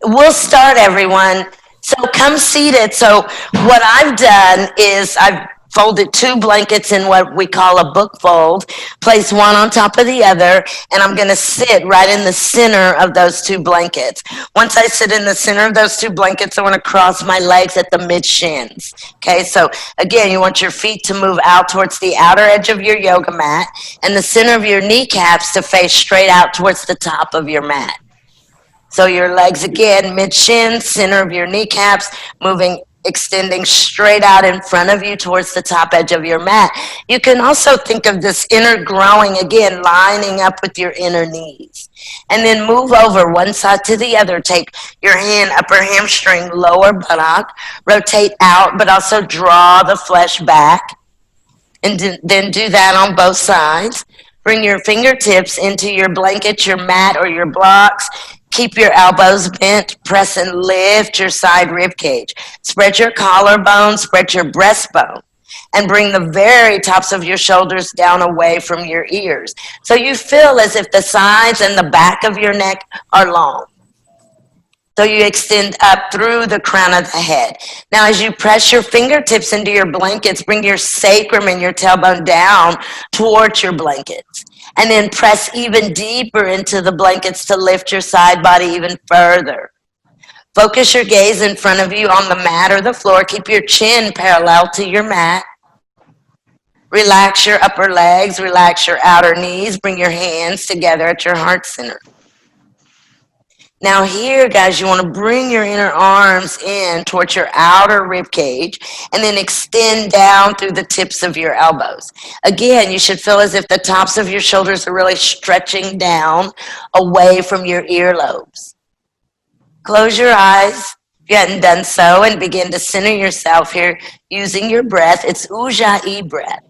We'll start, everyone. So come seated. So what I've done is I've folded two blankets in what we call a book fold, place one on top of the other, and I'm going to sit right in the center of those two blankets. Once I sit in the center of those two blankets, I want to cross my legs at the mid shins. Okay, so again, you want your feet to move out towards the outer edge of your yoga mat and the center of your kneecaps to face straight out towards the top of your mat. So your legs again, mid-shin, center of your kneecaps, moving, extending straight out in front of you towards the top edge of your mat. You can also think of this inner growing again, lining up with your inner knees. And then move over one side to the other. Take your hand, upper hamstring, lower buttock. Rotate out, but also draw the flesh back. And then do that on both sides. Bring your fingertips into your blanket, your mat, or your blocks. Keep your elbows bent. Press and lift your side rib cage. Spread your collarbone, spread your breastbone, and bring the very tops of your shoulders down away from your ears. So you feel as if the sides and the back of your neck are long. So you extend up through the crown of the head. Now, as you press your fingertips into your blankets, bring your sacrum and your tailbone down towards your blankets. And then press even deeper into the blankets to lift your side body even further. Focus your gaze in front of you on the mat or the floor. Keep your chin parallel to your mat. Relax your upper legs. Relax your outer knees. Bring your hands together at your heart center. Now here, guys, you want to bring your inner arms in towards your outer rib cage and then extend down through the tips of your elbows. Again, you should feel as if the tops of your shoulders are really stretching down away from your earlobes. Close your eyes if you hadn't done so and begin to center yourself here using your breath. It's Ujjayi breath.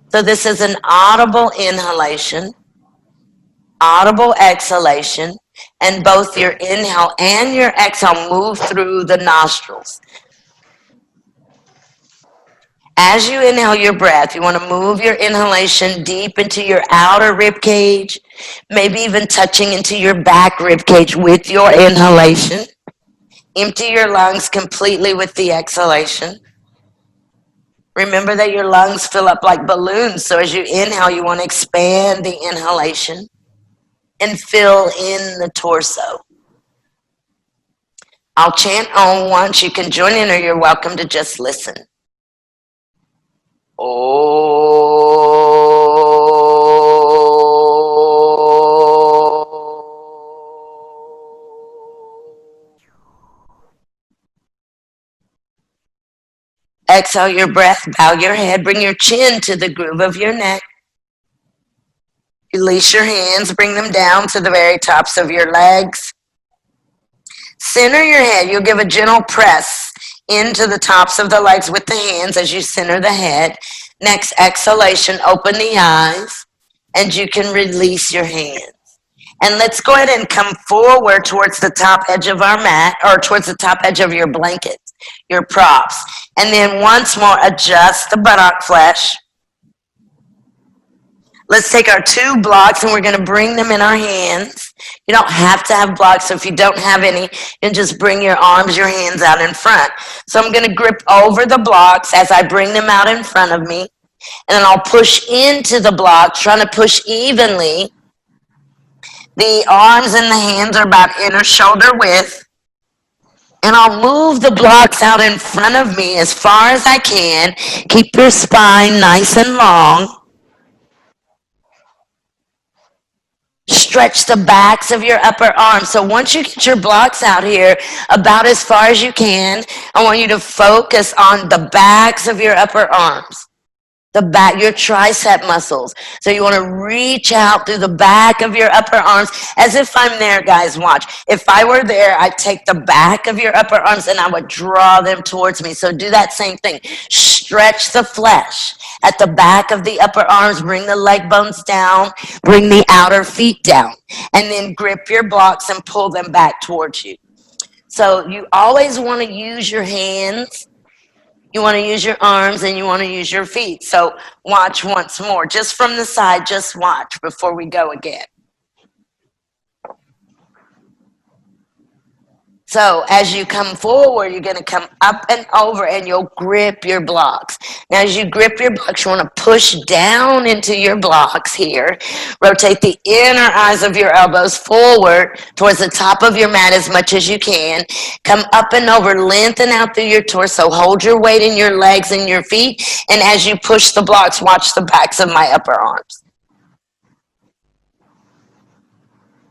So this is an audible inhalation, audible exhalation, and both your inhale and your exhale move through the nostrils. As you inhale your breath, you want to move your inhalation deep into your outer rib cage, maybe even touching into your back rib cage with your inhalation. Empty your lungs completely with the exhalation. Remember that your lungs fill up like balloons, so as you inhale, you want to expand the inhalation and fill in the torso. I'll chant Om once. You can join in or you're welcome to just listen. Exhale your breath, bow your head, bring your chin to the groove of your neck. Release your hands, bring them down to the very tops of your legs. Center your head. You'll give a gentle press into the tops of the legs with the hands as you center the head. Next exhalation, open the eyes, and you can release your hands. And let's go ahead and come forward towards the top edge of our mat, or towards the top edge of your blanket, your props. And then once more, adjust the buttock flesh. Let's take our two blocks and we're going to bring them in our hands. You don't have to have blocks, so if you don't have any, you can just bring your arms, your hands out in front. So I'm going to grip over the blocks as I bring them out in front of me. And then I'll push into the blocks, trying to push evenly. The arms and the hands are about inner shoulder width. And I'll move the blocks out in front of me as far as I can. Keep your spine nice and long. Stretch the backs of your upper arms. So once you get your blocks out here about as far as you can, I want you to focus on the backs of your upper arms. The back, your tricep muscles. So you want to reach out through the back of your upper arms as if I'm there, guys. Watch. If I were there, I'd take the back of your upper arms and I would draw them towards me. So do that same thing. Stretch the flesh at the back of the upper arms. Bring the leg bones down. Bring the outer feet down. And then grip your blocks and pull them back towards you. So you always want to use your hands. You want to use your arms and you want to use your feet. So watch once more. Just from the side, just watch before we go again. So as you come forward, you're going to come up and over and you'll grip your blocks. Now, as you grip your blocks, you want to push down into your blocks here. Rotate the inner eyes of your elbows forward towards the top of your mat as much as you can. Come up and over, lengthen out through your torso. Hold your weight in your legs and your feet. And as you push the blocks, watch the backs of my upper arms.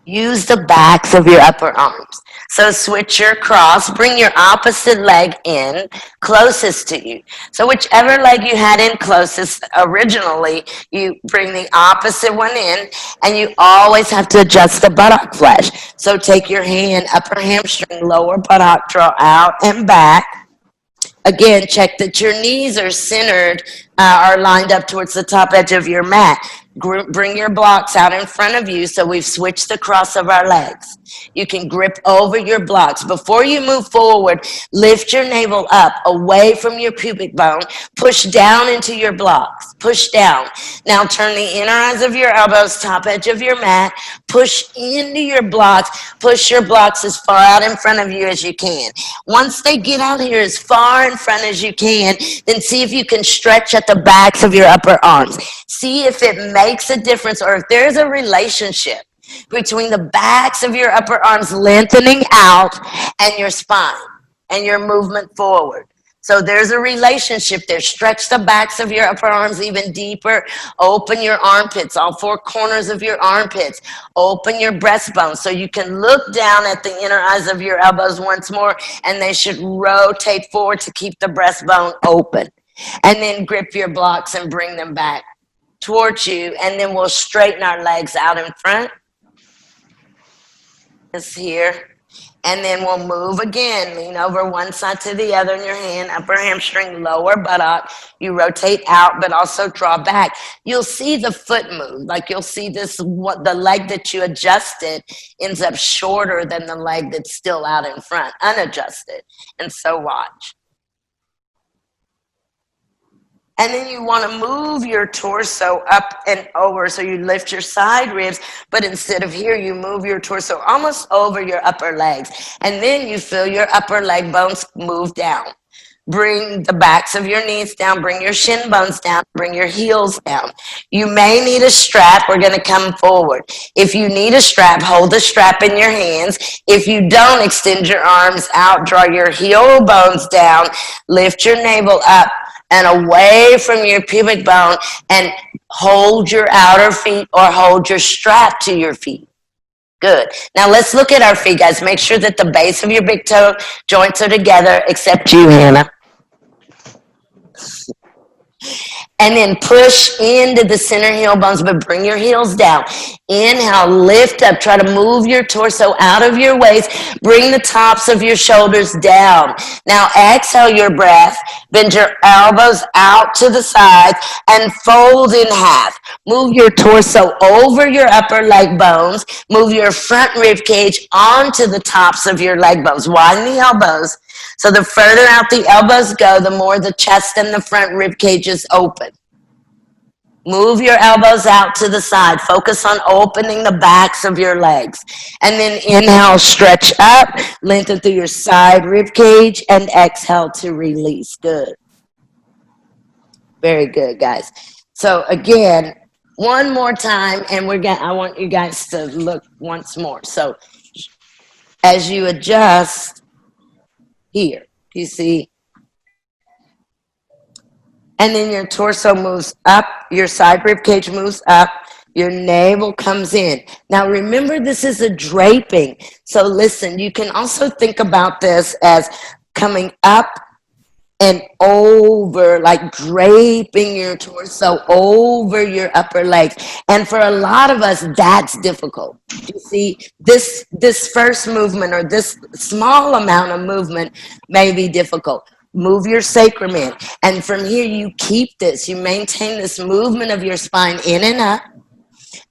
Use the backs of your upper arms. So switch your cross, bring your opposite leg in closest to you. So whichever leg you had in closest originally, you bring the opposite one in, and you always have to adjust the buttock flesh. So take your hand, upper hamstring, lower buttock, draw out and back. Again, check that your knees are centered, are lined up towards the top edge of your mat. Bring your blocks out in front of you, so we've switched the cross of our legs. You can grip over your blocks. Before you move forward, lift your navel up away from your pubic bone. Push down into your blocks. Push down. Now turn the inner eyes of your elbows, top edge of your mat. Push into your blocks. Push your blocks as far out in front of you as you can. Once they get out here as far in front as you can, then see if you can stretch at the backs of your upper arms. See if it makes a difference, or if there's a relationship between the backs of your upper arms lengthening out and your spine and your movement forward. So there's a relationship there. Stretch the backs of your upper arms even deeper. Open your armpits, all four corners of your armpits. Open your breastbone so you can look down at the inner eyes of your elbows once more, and they should rotate forward to keep the breastbone open. And then grip your blocks and bring them back towards you, and then we'll straighten our legs out in front. This here. And then we'll move again. Lean over one side to the other in your hand, upper hamstring, lower buttock. You rotate out, but also draw back. You'll see the foot move. Like you'll see this, what the leg that you adjusted ends up shorter than the leg that's still out in front, unadjusted. And so watch. And then you want to move your torso up and over. So you lift your side ribs, but instead of here, you move your torso almost over your upper legs. And then you feel your upper leg bones move down. Bring the backs of your knees down. Bring your shin bones down. Bring your heels down. You may need a strap. We're going to come forward. If you need a strap, hold the strap in your hands. If you don't, extend your arms out. Draw your heel bones down. Lift your navel up and away from your pubic bone, and hold your outer feet or hold your strap to your feet. Good. Now let's look at our feet, guys. Make sure that the base of your big toe joints are together, except you, Hannah. And then push into the center heel bones, but bring your heels down. Inhale, lift up. Try to move your torso out of your waist. Bring the tops of your shoulders down. Now exhale your breath. Bend your elbows out to the sides and fold in half. Move your torso over your upper leg bones. Move your front rib cage onto the tops of your leg bones. Widen the elbows. So the further out the elbows go, the more the chest and the front rib cage is open. Move your elbows out to the side. Focus on opening the backs of your legs. And then inhale, stretch up, lengthen through your side rib cage, and exhale to release. Good. Very good, guys. So again, one more time, and I want you guys to look once more. So as you adjust here, you see, and then your torso moves up, your side rib cage moves up, your navel comes in. Now remember, this is a draping. So listen, you can also think about this as coming up and over, like draping your torso over your upper legs. And for a lot of us, that's difficult. You see, this first movement, or this small amount of movement, may be difficult. Move your sacrum in. And from here, you keep this. You maintain this movement of your spine in and up.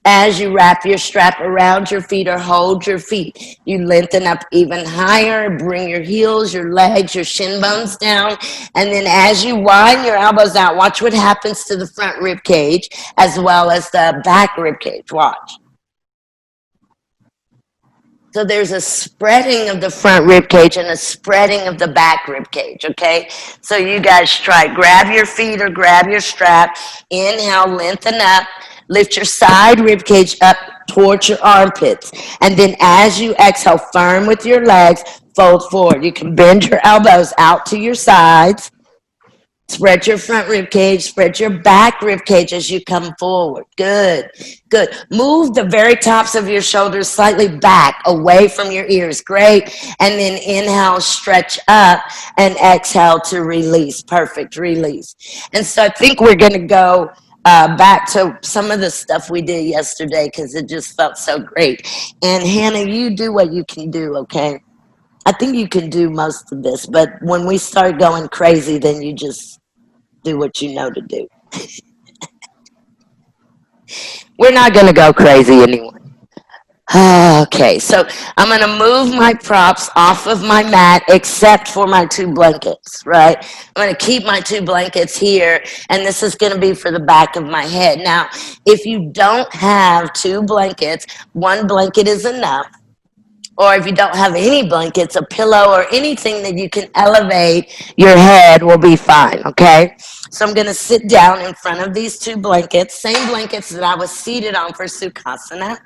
As you wrap your strap around your feet or hold your feet, you lengthen up even higher. Bring your heels, your legs, your shin bones down. And then as you widen your elbows out, watch what happens to the front rib cage as well as the back rib cage. Watch. So there's a spreading of the front rib cage and a spreading of the back rib cage, okay? So you guys try. Grab your feet or grab your strap. Inhale, lengthen up. Lift your side rib cage up towards your armpits. And then as you exhale, firm with your legs, fold forward. You can bend your elbows out to your sides. Spread your front rib cage, spread your back rib cage as you come forward. Good, good. Move the very tops of your shoulders slightly back, away from your ears. Great. And then inhale, stretch up, and exhale to release. Perfect, release. And so I think we're going to go back to some of the stuff we did yesterday because it just felt so great. And Hannah, you do what you can do, okay? I think you can do most of this, but when we start going crazy, then you just do what you know to do. We're not going to go crazy anymore. Okay, so I'm going to move my props off of my mat except for my 2 blankets, right? I'm going to keep my 2 blankets here, and this is going to be for the back of my head. Now, if you don't have 2 blankets, 1 blanket is enough. Or if you don't have any blankets, a pillow or anything that you can elevate your head will be fine, okay? So I'm going to sit down in front of these 2 blankets, same blankets that I was seated on for Sukhasana.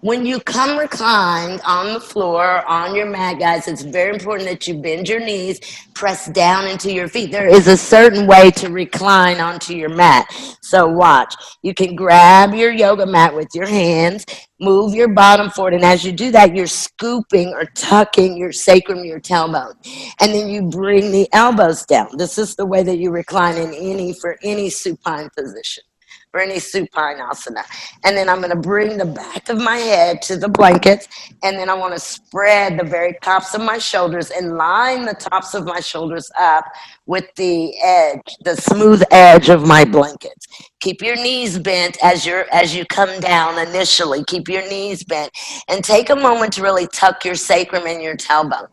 When you come reclined on the floor, on your mat, guys, it's very important that you bend your knees, press down into your feet. There is a certain way to recline onto your mat. So watch. You can grab your yoga mat with your hands, move your bottom forward, and as you do that, you're scooping or tucking your sacrum, your tailbone. And then you bring the elbows down. This is the way that you recline for any supine position. For any supine asana. And then I'm going to bring the back of my head to the blankets, and then I want to spread the very tops of my shoulders and line the tops of my shoulders up with the edge, the smooth edge of my blankets. Keep your knees bent as you come down initially. Keep your knees bent and take a moment to really tuck your sacrum and your tailbone.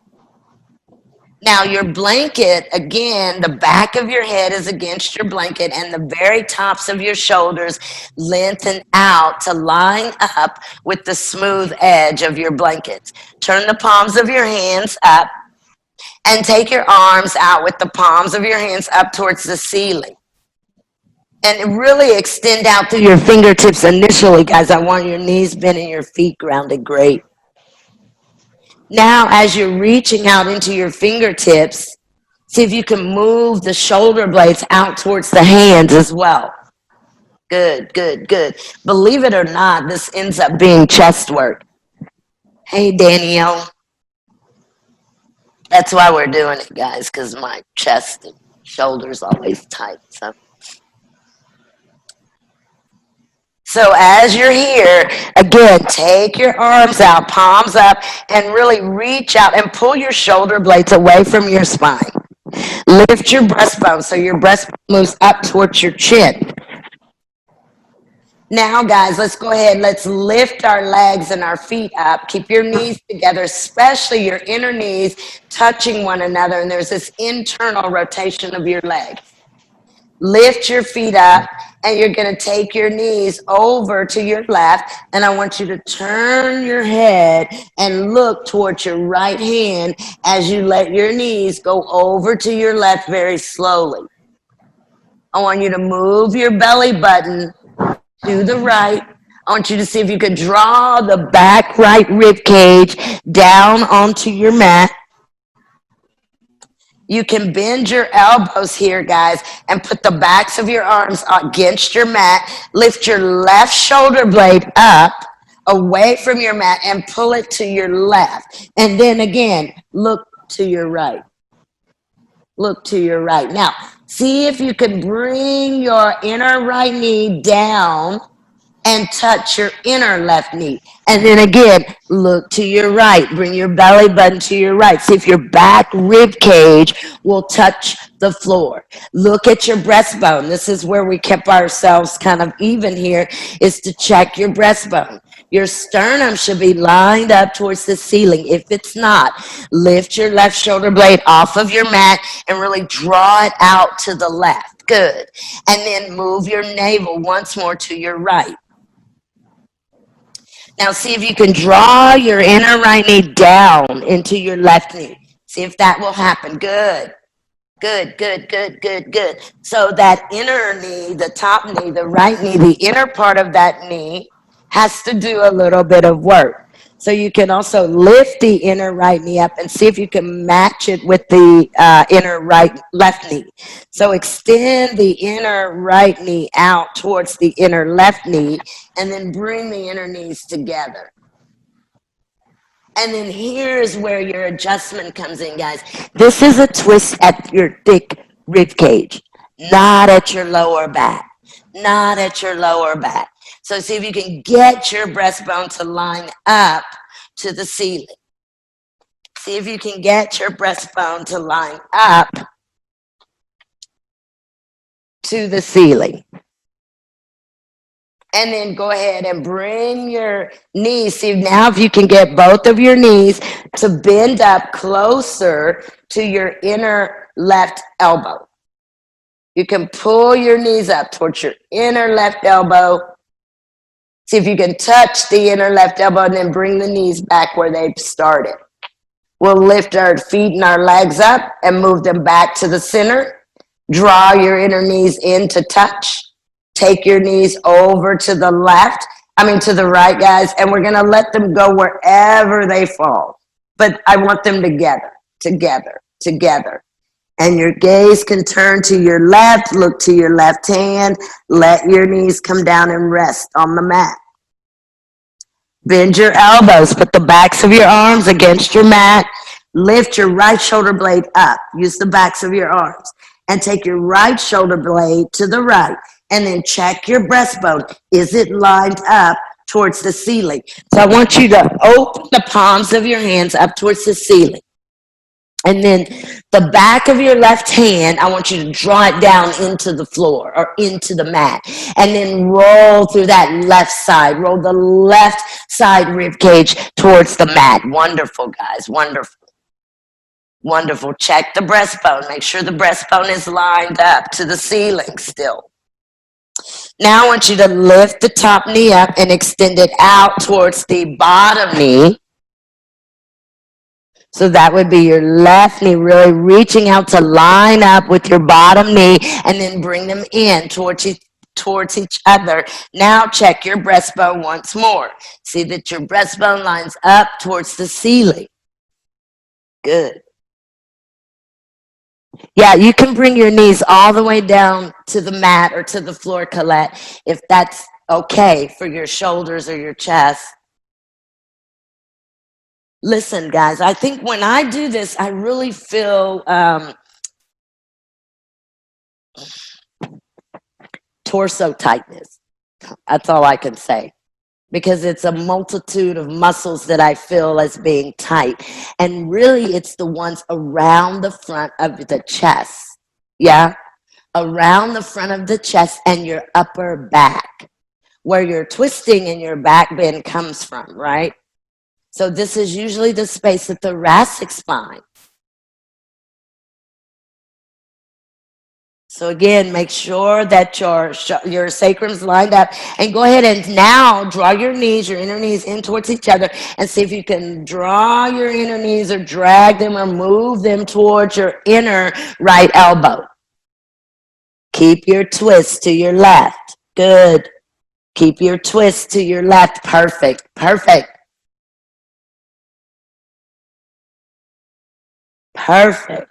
Now, your blanket, again, the back of your head is against your blanket and the very tops of your shoulders lengthen out to line up with the smooth edge of your blankets. Turn the palms of your hands up and take your arms out with the palms of your hands up towards the ceiling. And really extend out through your fingertips initially, guys. I want your knees bent and your feet grounded. Great. Now, as you're reaching out into your fingertips, see if you can move the shoulder blades out towards the hands as well. Good, good, good. Believe it or not, this ends up being chest work. Hey, Danielle. That's why we're doing it, guys, because my chest and shoulders always tight. So as you're here, again, take your arms out, palms up, and really reach out and pull your shoulder blades away from your spine. Lift your breastbone so your breastbone moves up towards your chin. Now, guys, let's go ahead. Let's lift our legs and our feet up. Keep your knees together, especially your inner knees touching one another, and there's this internal rotation of your legs. Lift your feet up, and you're going to take your knees over to your left, and I want you to turn your head and look towards your right hand as you let your knees go over to your left very slowly. I want you to move your belly button to the right. I want you to see if you could draw the back right rib cage down onto your mat. You can bend your elbows here, guys, and put the backs of your arms against your mat. Lift your left shoulder blade up away from your mat and pull it to your left. And then again, look to your right. Look to your right. Now, see if you can bring your inner right knee down and touch your inner left knee. And then again, look to your right. Bring your belly button to your right. See if your back rib cage will touch the floor. Look at your breastbone. This is where we kept ourselves kind of even here, is to check your breastbone. Your sternum should be lined up towards the ceiling. If it's not, lift your left shoulder blade off of your mat and really draw it out to the left. Good. And then move your navel once more to your right. Now see if you can draw your inner right knee down into your left knee. See if that will happen. Good. Good, good, good, good, good. So that inner knee, the top knee, the right knee, the inner part of that knee has to do a little bit of work. So you can also lift the inner right knee up and see if you can match it with the inner left knee. So extend the inner right knee out towards the inner left knee and then bring the inner knees together. And then here's where your adjustment comes in, guys. This is a twist at your thick rib cage, not at your lower back, not at your lower back. So see if you can get your breastbone to line up to the ceiling. See if you can get your breastbone to line up to the ceiling. And then go ahead and bring your knees. See now if you can get both of your knees to bend up closer to your inner left elbow. You can pull your knees up towards your inner left elbow. See if you can touch the inner left elbow and then bring the knees back where they've started. We'll lift our feet and our legs up and move them back to the center. Draw your inner knees in to touch. Take your knees over to the left, to the right, guys, and we're going to let them go wherever they fall. But I want them together, together, together. And your gaze can turn to your left, look to your left hand, let your knees come down and rest on the mat. Bend your elbows, put the backs of your arms against your mat, lift your right shoulder blade up, use the backs of your arms, and take your right shoulder blade to the right. And then check your breastbone. Is it lined up towards the ceiling? So I want you to open the palms of your hands up towards the ceiling. And then the back of your left hand, I want you to draw it down into the floor or into the mat. And then roll through that left side. Roll the left side rib cage towards the mat. Wonderful, guys. Wonderful. Wonderful. Check the breastbone. Make sure the breastbone is lined up to the ceiling still. Now I want you to lift the top knee up and extend it out towards the bottom knee. So that would be your left knee really reaching out to line up with your bottom knee and then bring them in towards each other. Now check your breastbone once more. See that your breastbone lines up towards the ceiling. Good. Yeah, you can bring your knees all the way down to the mat or to the floor, Colette, if that's okay for your shoulders or your chest. Listen, guys, I think when I do this, I really feel torso tightness. That's all I can say. Because it's a multitude of muscles that I feel as being tight. And really, it's the ones around the front of the chest. Yeah? Around the front of the chest and your upper back. Where your twisting in your back bend comes from, right? So this is usually the space of the thoracic spine. So again, make sure that your sacrum's lined up, and go ahead and now draw your inner knees in towards each other, and see if you can draw your inner knees or drag them or move them towards your inner right elbow. Keep your twist to your left. Good. Keep your twist to your left. Perfect. Perfect. Perfect.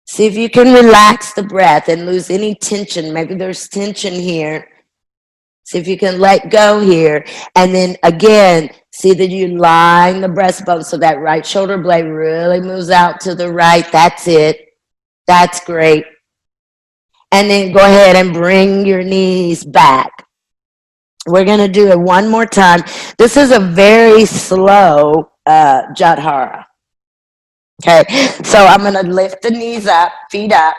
See if you can relax the breath and lose any tension. Maybe there's tension here. See if you can let go here. And then again, see that you line the breastbone so that right shoulder blade really moves out to the right. That's it. That's great. And then go ahead and bring your knees back. We're going to do it one more time. This is a very slow Jadhara. Okay, so I'm going to lift the knees up, feet up,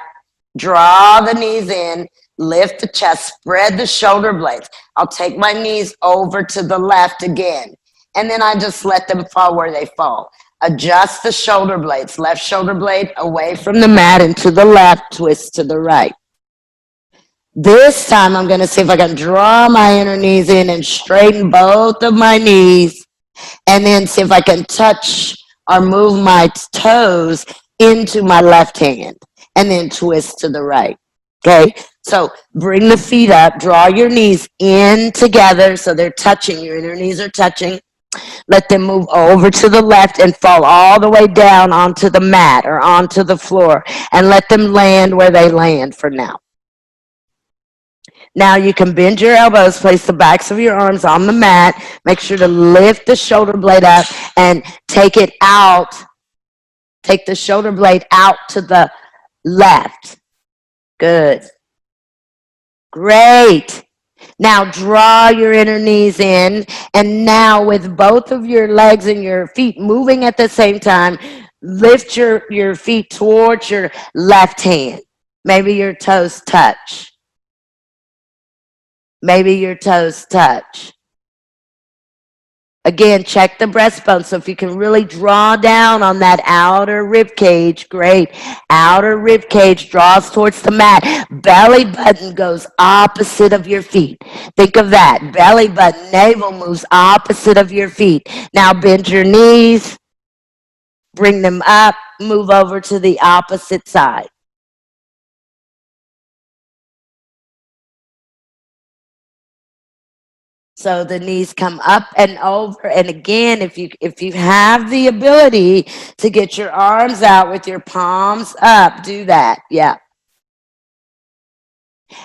draw the knees in, lift the chest, spread the shoulder blades. I'll take my knees over to the left again, and then I just let them fall where they fall. Adjust the shoulder blades, left shoulder blade away from the mat and to the left, twist to the right. This time I'm going to see if I can draw my inner knees in and straighten both of my knees, and then see if I can touch or move my toes into my left hand, and then twist to the right. Okay, so bring the feet up, draw your knees in together so they're touching, your inner knees are touching. Let them move over to the left and fall all the way down onto the mat or onto the floor, and let them land where they land for now. Now you can bend your elbows, place the backs of your arms on the mat. Make sure to lift the shoulder blade up and take it out. Take the shoulder blade out to the left. Good. Great. Now draw your inner knees in, and now with both of your legs and your feet moving at the same time, lift your feet towards your left hand. Maybe your toes touch. Maybe your toes touch. Again, check the breastbone. So if you can really draw down on that outer rib cage, great. Outer rib cage draws towards the mat. Belly button goes opposite of your feet. Think of that. Belly button, navel moves opposite of your feet. Now bend your knees, bring them up, move over to the opposite side. So the knees come up and over. And again, if you have the ability to get your arms out with your palms up, do that. Yeah.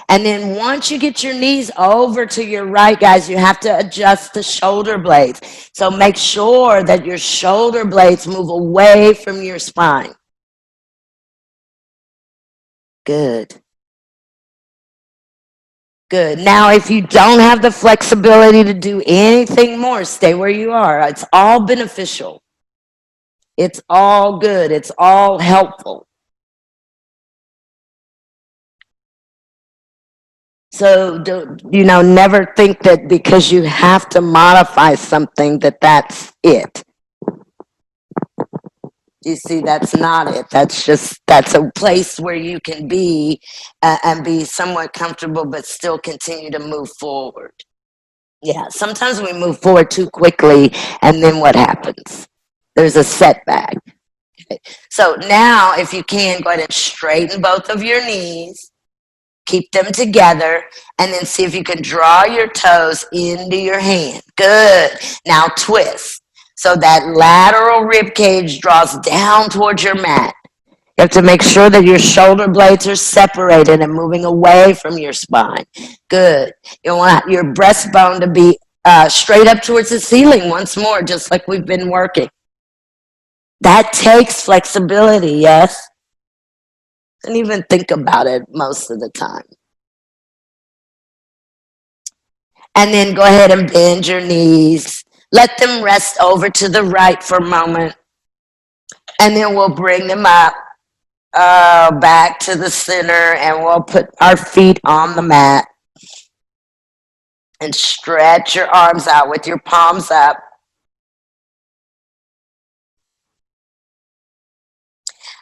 And then once you get your knees over to your right, guys, you have to adjust the shoulder blades. So make sure that your shoulder blades move away from your spine. Good. Good. Now, if you don't have the flexibility to do anything more, stay where you are. It's all beneficial. It's all good. It's all helpful. So, never think that because you have to modify something that's it. You see, that's not it. That's a place where you can be and be somewhat comfortable, but still continue to move forward. Yeah, sometimes we move forward too quickly, and then what happens? There's a setback. Okay. So now, if you can, go ahead and straighten both of your knees. Keep them together, and then see if you can draw your toes into your hand. Good. Now twist. So that lateral rib cage draws down towards your mat. You have to make sure that your shoulder blades are separated and moving away from your spine. Good. You want your breastbone to be straight up towards the ceiling once more, just like we've been working. That takes flexibility, yes? And even think about it most of the time. And then go ahead and bend your knees. Let them rest over to the right for a moment. And then we'll bring them up back to the center, and we'll put our feet on the mat. And stretch your arms out with your palms up.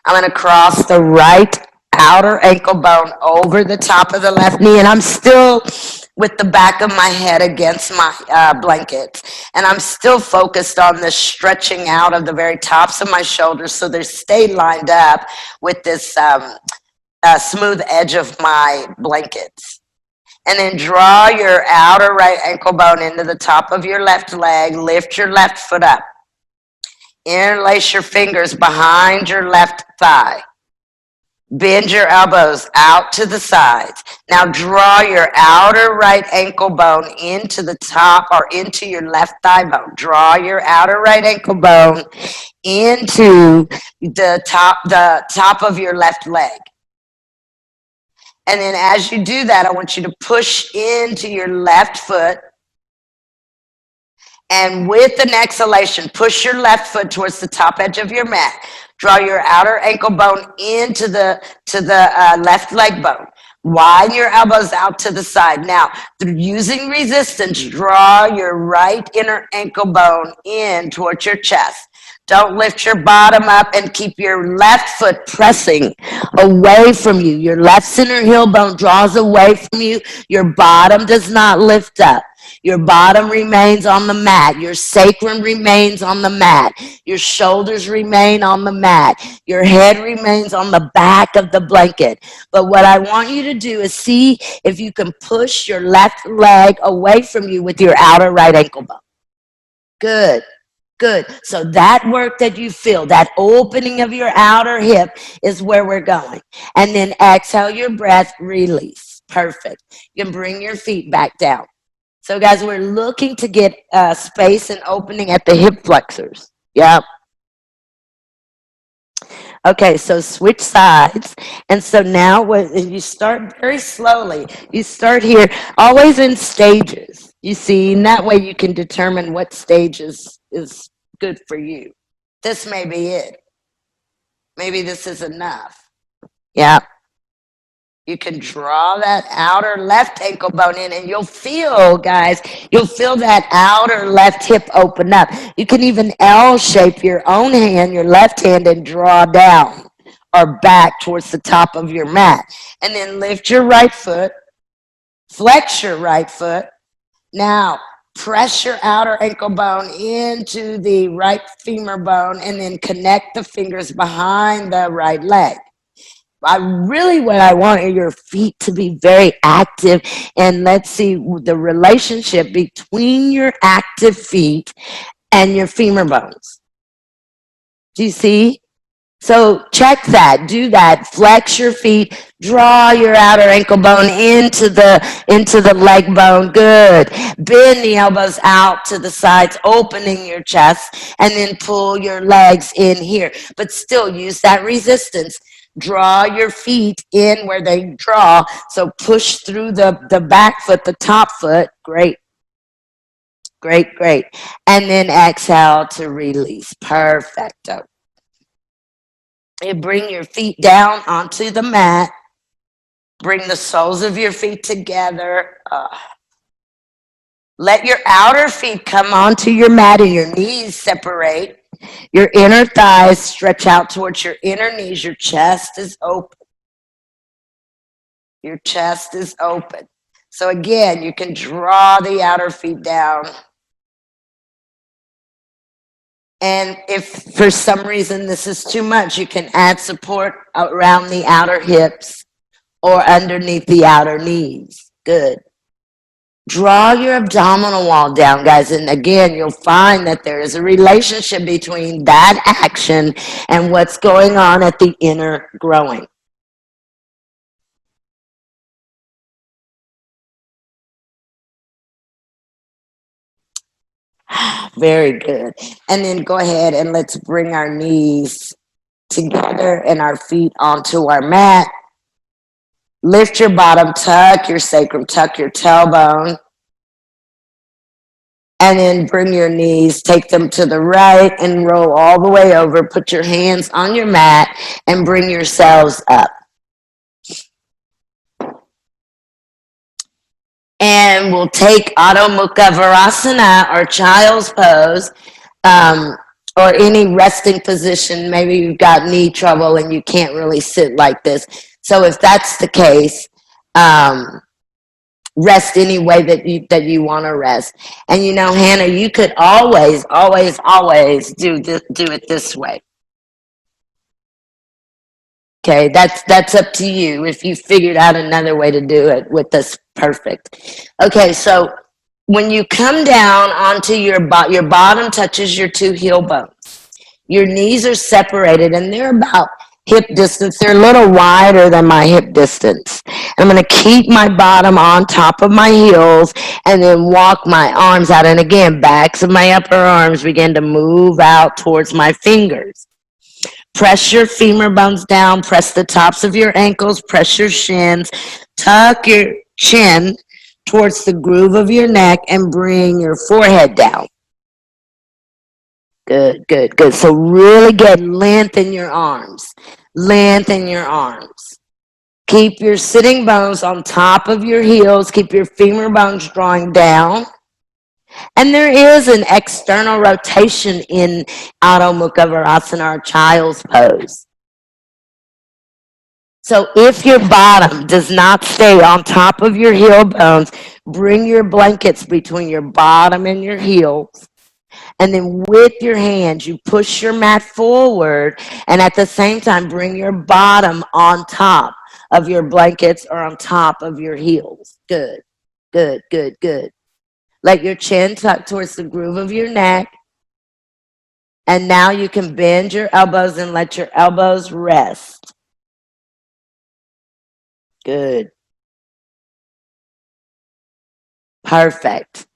I'm going to cross the right outer ankle bone over the top of the left knee, and I'm still with the back of my head against my blanket, and I'm still focused on the stretching out of the very tops of my shoulders so they stay lined up with this smooth edge of my blankets. And then draw your outer right ankle bone into the top of your left leg. Lift your left foot up. Interlace your fingers behind your left thigh. Bend your elbows out to the sides. Now draw your outer right ankle bone into the top or into your left thigh bone. Draw your outer right ankle bone into the top of your left leg. And then as you do that, I want you to push into your left foot. And with an exhalation, push your left foot towards the top edge of your mat. Draw your outer ankle bone into the left leg bone. Widen your elbows out to the side. Now, through using resistance, draw your right inner ankle bone in towards your chest. Don't lift your bottom up, and keep your left foot pressing away from you. Your left center heel bone draws away from you. Your bottom does not lift up. Your bottom remains on the mat. Your sacrum remains on the mat. Your shoulders remain on the mat. Your head remains on the back of the blanket. But what I want you to do is see if you can push your left leg away from you with your outer right ankle bone. Good. Good. So that work that you feel, that opening of your outer hip is where we're going. And then exhale your breath, release. Perfect. You can bring your feet back down. So guys, we're looking to get space and opening at the hip flexors. Yep. Okay, so switch sides. And so now you start very slowly. You start here, always in stages. You see, and that way you can determine what stage is good for you. This may be it. Maybe this is enough. Yeah. You can draw that outer left ankle bone in, and you'll feel, guys, you'll feel that outer left hip open up. You can even L-shape your own hand, your left hand, and draw down or back towards the top of your mat. And then lift your right foot, flex your right foot. Now, press your outer ankle bone into the right femur bone, and then connect the fingers behind the right leg. What I want are your feet to be very active, and let's see the relationship between your active feet and your femur bones. Do you see? So check that, do that, flex your feet, draw your outer ankle bone into the leg bone, good. Bend the elbows out to the sides, opening your chest, and then pull your legs in here. But still use that resistance. Draw your feet in where they draw, so push through the back foot, the top foot, great. Great, great. And then exhale to release, perfecto. You bring your feet down onto the mat. Bring the soles of your feet together. Let your outer feet come onto your mat and your knees separate. Your inner thighs stretch out towards your inner knees. Your chest is open. Your chest is open. So again, you can draw the outer feet down. And if for some reason this is too much, you can add support around the outer hips or underneath the outer knees. Good. Draw your abdominal wall down, guys. And again, you'll find that there is a relationship between that action and what's going on at the inner growing. Very good. And then go ahead and let's bring our knees together and our feet onto our mat. Lift your bottom, tuck your sacrum, tuck your tailbone. And then bring your knees, take them to the right and roll all the way over. Put your hands on your mat and bring yourselves up. And we'll take Adho Mukha Virasana or Child's Pose, or any resting position. Maybe you've got knee trouble and you can't really sit like this. So if that's the case, rest any way that you want to rest. And you know, Hannah, you could always do it this way. Okay, that's up to you. If you figured out another way to do it with this, perfect. Okay, so when you come down onto your bottom touches your two heel bones. Your knees are separated and they're about hip distance. They're a little wider than my hip distance. I'm going to keep my bottom on top of my heels and then walk my arms out. And again, backs of my upper arms begin to move out towards my fingers. Press your femur bones down, press the tops of your ankles, press your shins, tuck your chin towards the groove of your neck and bring your forehead down. Good, good, good. So really get length in your arms. Length in your arms. Keep your sitting bones on top of your heels. Keep your femur bones drawing down. And there is an external rotation in Adho Mukha Virasana, or child's pose. So if your bottom does not stay on top of your heel bones, bring your blankets between your bottom and your heels. And then with your hands, you push your mat forward, and at the same time, bring your bottom on top of your blankets or on top of your heels. Good, good, good, good. Let your chin tuck towards the groove of your neck. And now you can bend your elbows and let your elbows rest. Good. Perfect.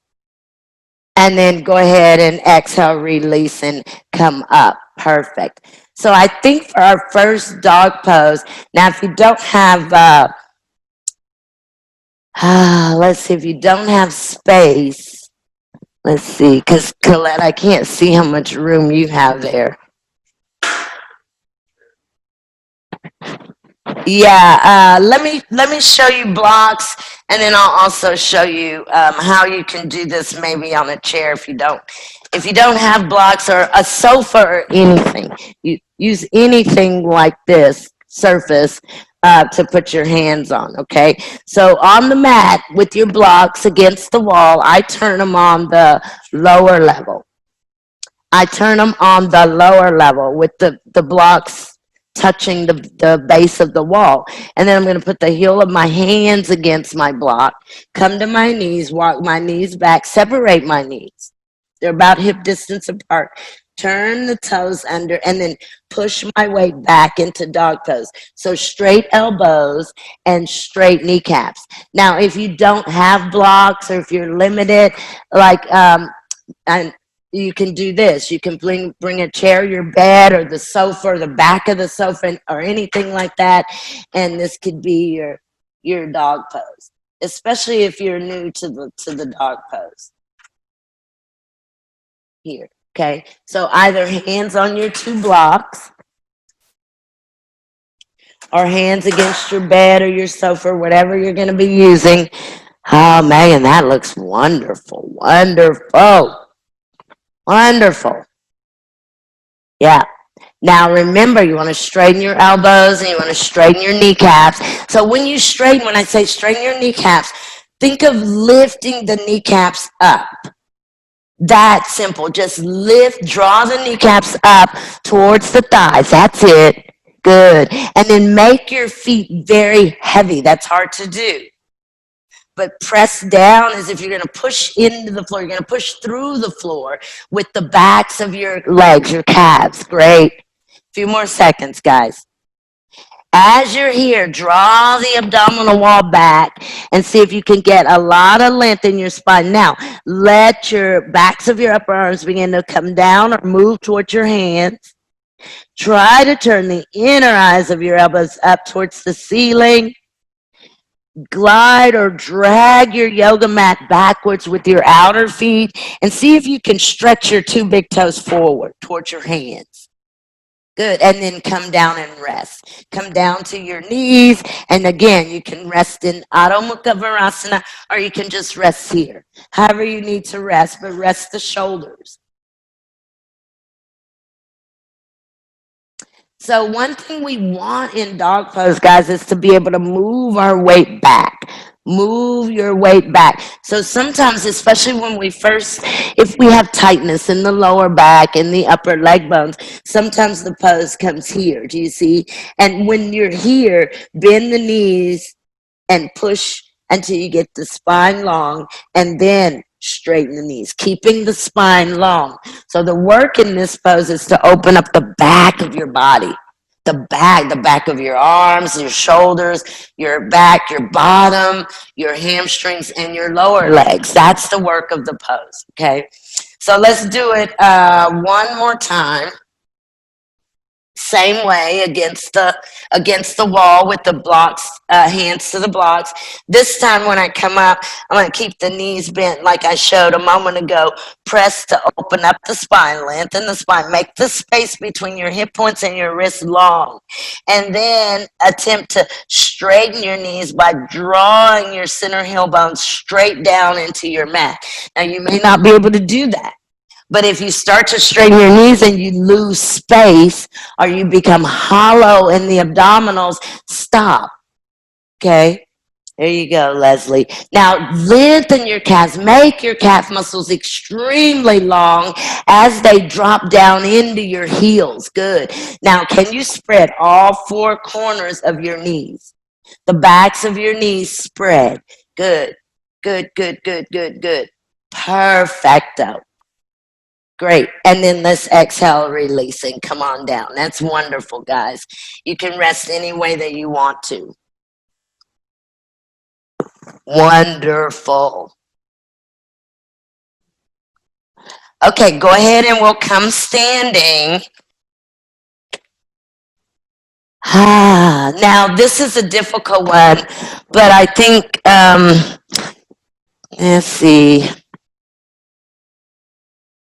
And then go ahead and exhale, release, and come up. Perfect. So I think for our first dog pose, now if you don't have, let's see, if you don't have space, let's see, because Colette, I can't see how much room you have there. Yeah, let me show you blocks, and then I'll also show you how you can do this maybe on a chair if you don't have blocks or a sofa or anything. You use anything like this surface to put your hands on. Okay, so on the mat with your blocks against the wall, I turn them on the lower level. I turn them on the lower level with the blocks touching the base of the wall. And then I'm going to put the heel of my hands against my block, come to my knees, walk my knees back, separate my knees. They're about hip distance apart. Turn the toes under and then push my weight back into dog pose. So straight elbows and straight kneecaps. Now, if you don't have blocks or if you're limited, like, and you can do this. You can bring a chair, your bed, or the sofa, or the back of the sofa, or anything like that. And this could be your dog pose, especially if you're new to the dog pose. Here, okay. So either hands on your two blocks, or hands against your bed or your sofa, whatever you're going to be using. Oh, Megan, that looks wonderful, wonderful. Wonderful. Yeah. Now remember, you want to straighten your elbows and you want to straighten your kneecaps. So when you straighten, when I say straighten your kneecaps, think of lifting the kneecaps up. That simple. Just lift, draw the kneecaps up towards the thighs. That's it. Good. And then make your feet very heavy. That's hard to do. But press down as if you're going to push into the floor. You're going to push through the floor with the backs of your legs, your calves. Great. Few more seconds, guys. As you're here, draw the abdominal wall back and see if you can get a lot of length in your spine. Now, let your backs of your upper arms begin to come down or move towards your hands. Try to turn the inner eyes of your elbows up towards the ceiling. Glide or drag your yoga mat backwards with your outer feet and see if you can stretch your two big toes forward towards your hands. Good. And then come down and rest. Come down to your knees. And again, you can rest in Adho Mukha Virasana, or you can just rest here. However you need to rest, but rest the shoulders. So one thing we want in dog pose, guys, is to be able to move our weight back. Move your weight back. So sometimes, especially when if we have tightness in the lower back and the upper leg bones, sometimes the pose comes here. Do you see? And when you're here, bend the knees and push until you get the spine long, and then straighten the knees, keeping the spine long. So the work in this pose is to open up the back of your body. The back of your arms, your shoulders, your back, your bottom, your hamstrings, and your lower legs. That's the work of the pose, okay? So let's do it one more time. Same way against the wall with the blocks, hands to the blocks. This time when I come up, I'm going to keep the knees bent like I showed a moment ago. Press to open up the spine, lengthen the spine, make the space between your hip points and your wrists long, and then attempt to straighten your knees by drawing your center heel bones straight down into your mat. Now you may not be able to do that, but if you start to straighten your knees and you lose space or you become hollow in the abdominals, stop. Okay? There you go, Leslie. Now, lengthen your calves. Make your calf muscles extremely long as they drop down into your heels. Good. Now, can you spread all four corners of your knees? The backs of your knees spread. Good. Good, good, good, good, good. Perfecto. Great. And then let's exhale, releasing. Come on down. That's wonderful, guys. You can rest any way that you want to. Wonderful. Okay, go ahead and we'll come standing. Now this is a difficult one, but I think, let's see.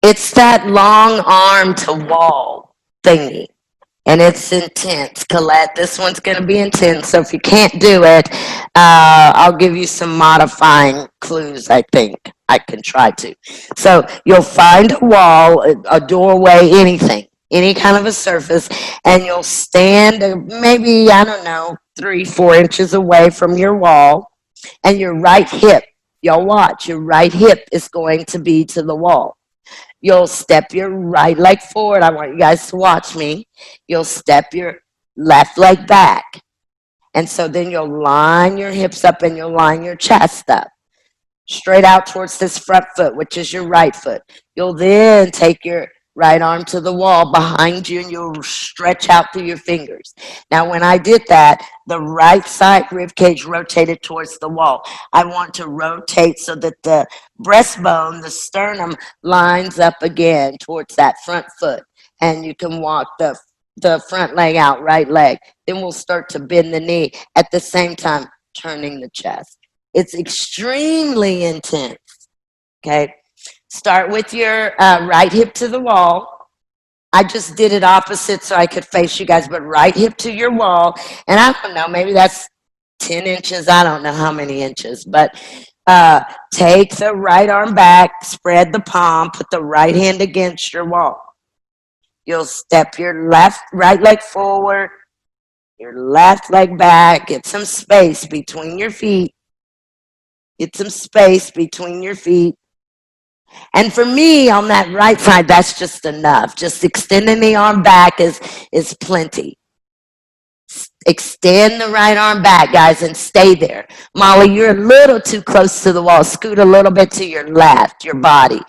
It's that long arm to wall thingy, and it's intense. Colette, this one's going to be intense, so if you can't do it, I'll give you some modifying clues, I think. I can try to. So you'll find a wall, a doorway, anything, any kind of a surface, and you'll stand maybe, I don't know, 3-4 inches away from your wall, and your right hip, y'all watch, your right hip is going to be to the wall. You'll step your right leg forward. I want you guys to watch me. You'll step your left leg back. And so then you'll line your hips up and you'll line your chest up. Straight out towards this front foot, which is your right foot. You'll then take your right arm to the wall behind you and you'll stretch out through your fingers. Now, when I did that, the right side rib cage rotated towards the wall. I want to rotate so that the breastbone, the sternum, lines up again towards that front foot. And you can walk the front leg out, right leg. Then we'll start to bend the knee at the same time, turning the chest. It's extremely intense, okay? Start with your right hip to the wall. I just did it opposite so I could face you guys, but right hip to your wall. And I don't know, maybe that's 10 inches. I don't know how many inches, but take the right arm back, spread the palm, put the right hand against your wall. You'll step your right leg forward, your left leg back, get some space between your feet. Get some space between your feet. And for me, on that right side, that's just enough. Just extending the arm back is plenty. Extend the right arm back, guys, and stay there. Molly, you're a little too close to the wall. Scoot a little bit to your left, your body.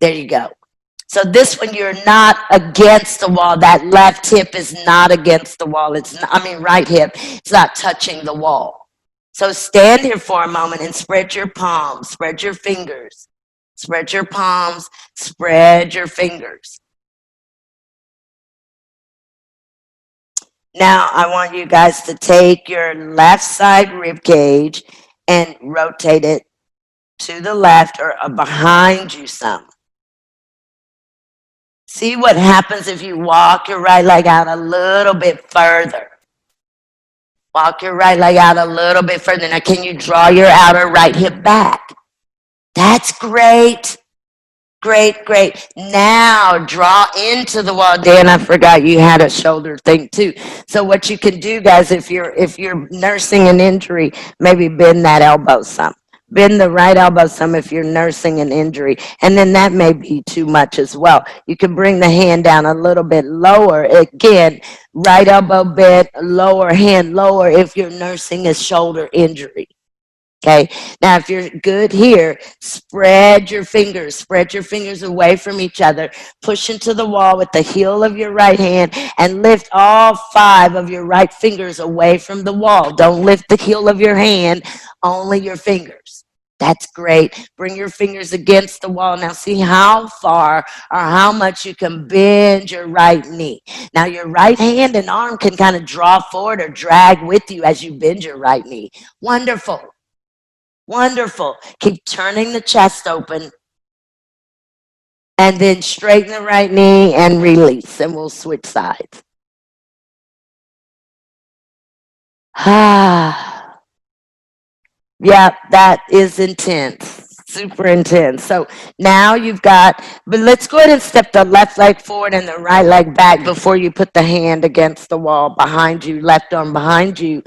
There you go. So this one, you're not against the wall. That left hip is not against the wall. Right hip. It's not touching the wall. So stand here for a moment and spread your palms, spread your fingers. Spread your palms, spread your fingers. Now, I want you guys to take your left side rib cage and rotate it to the left or behind you some. See what happens if you walk your right leg out a little bit further. Walk your right leg out a little bit further. Now, can you draw your outer right hip back? That's great. Great, great. Now draw into the wall. Dan, I forgot you had a shoulder thing too. So what you can do, guys, if you're nursing an injury, maybe bend that elbow some. Bend the right elbow some if you're nursing an injury. And then that may be too much as well. You can bring the hand down a little bit lower. Again, right elbow bent, lower hand lower if you're nursing a shoulder injury. Okay, now if you're good here, spread your fingers away from each other, push into the wall with the heel of your right hand and lift all 5 of your right fingers away from the wall. Don't lift the heel of your hand, only your fingers. That's great. Bring your fingers against the wall. Now see how far or how much you can bend your right knee. Now your right hand and arm can kind of draw forward or drag with you as you bend your right knee. Wonderful. Wonderful. Keep turning the chest open and then straighten the right knee and release, and we'll switch sides. Ah, yeah, that is intense, super intense. So now you've got, but let's go ahead and step the left leg forward and the right leg back before you put the hand against the wall behind you, left arm behind you,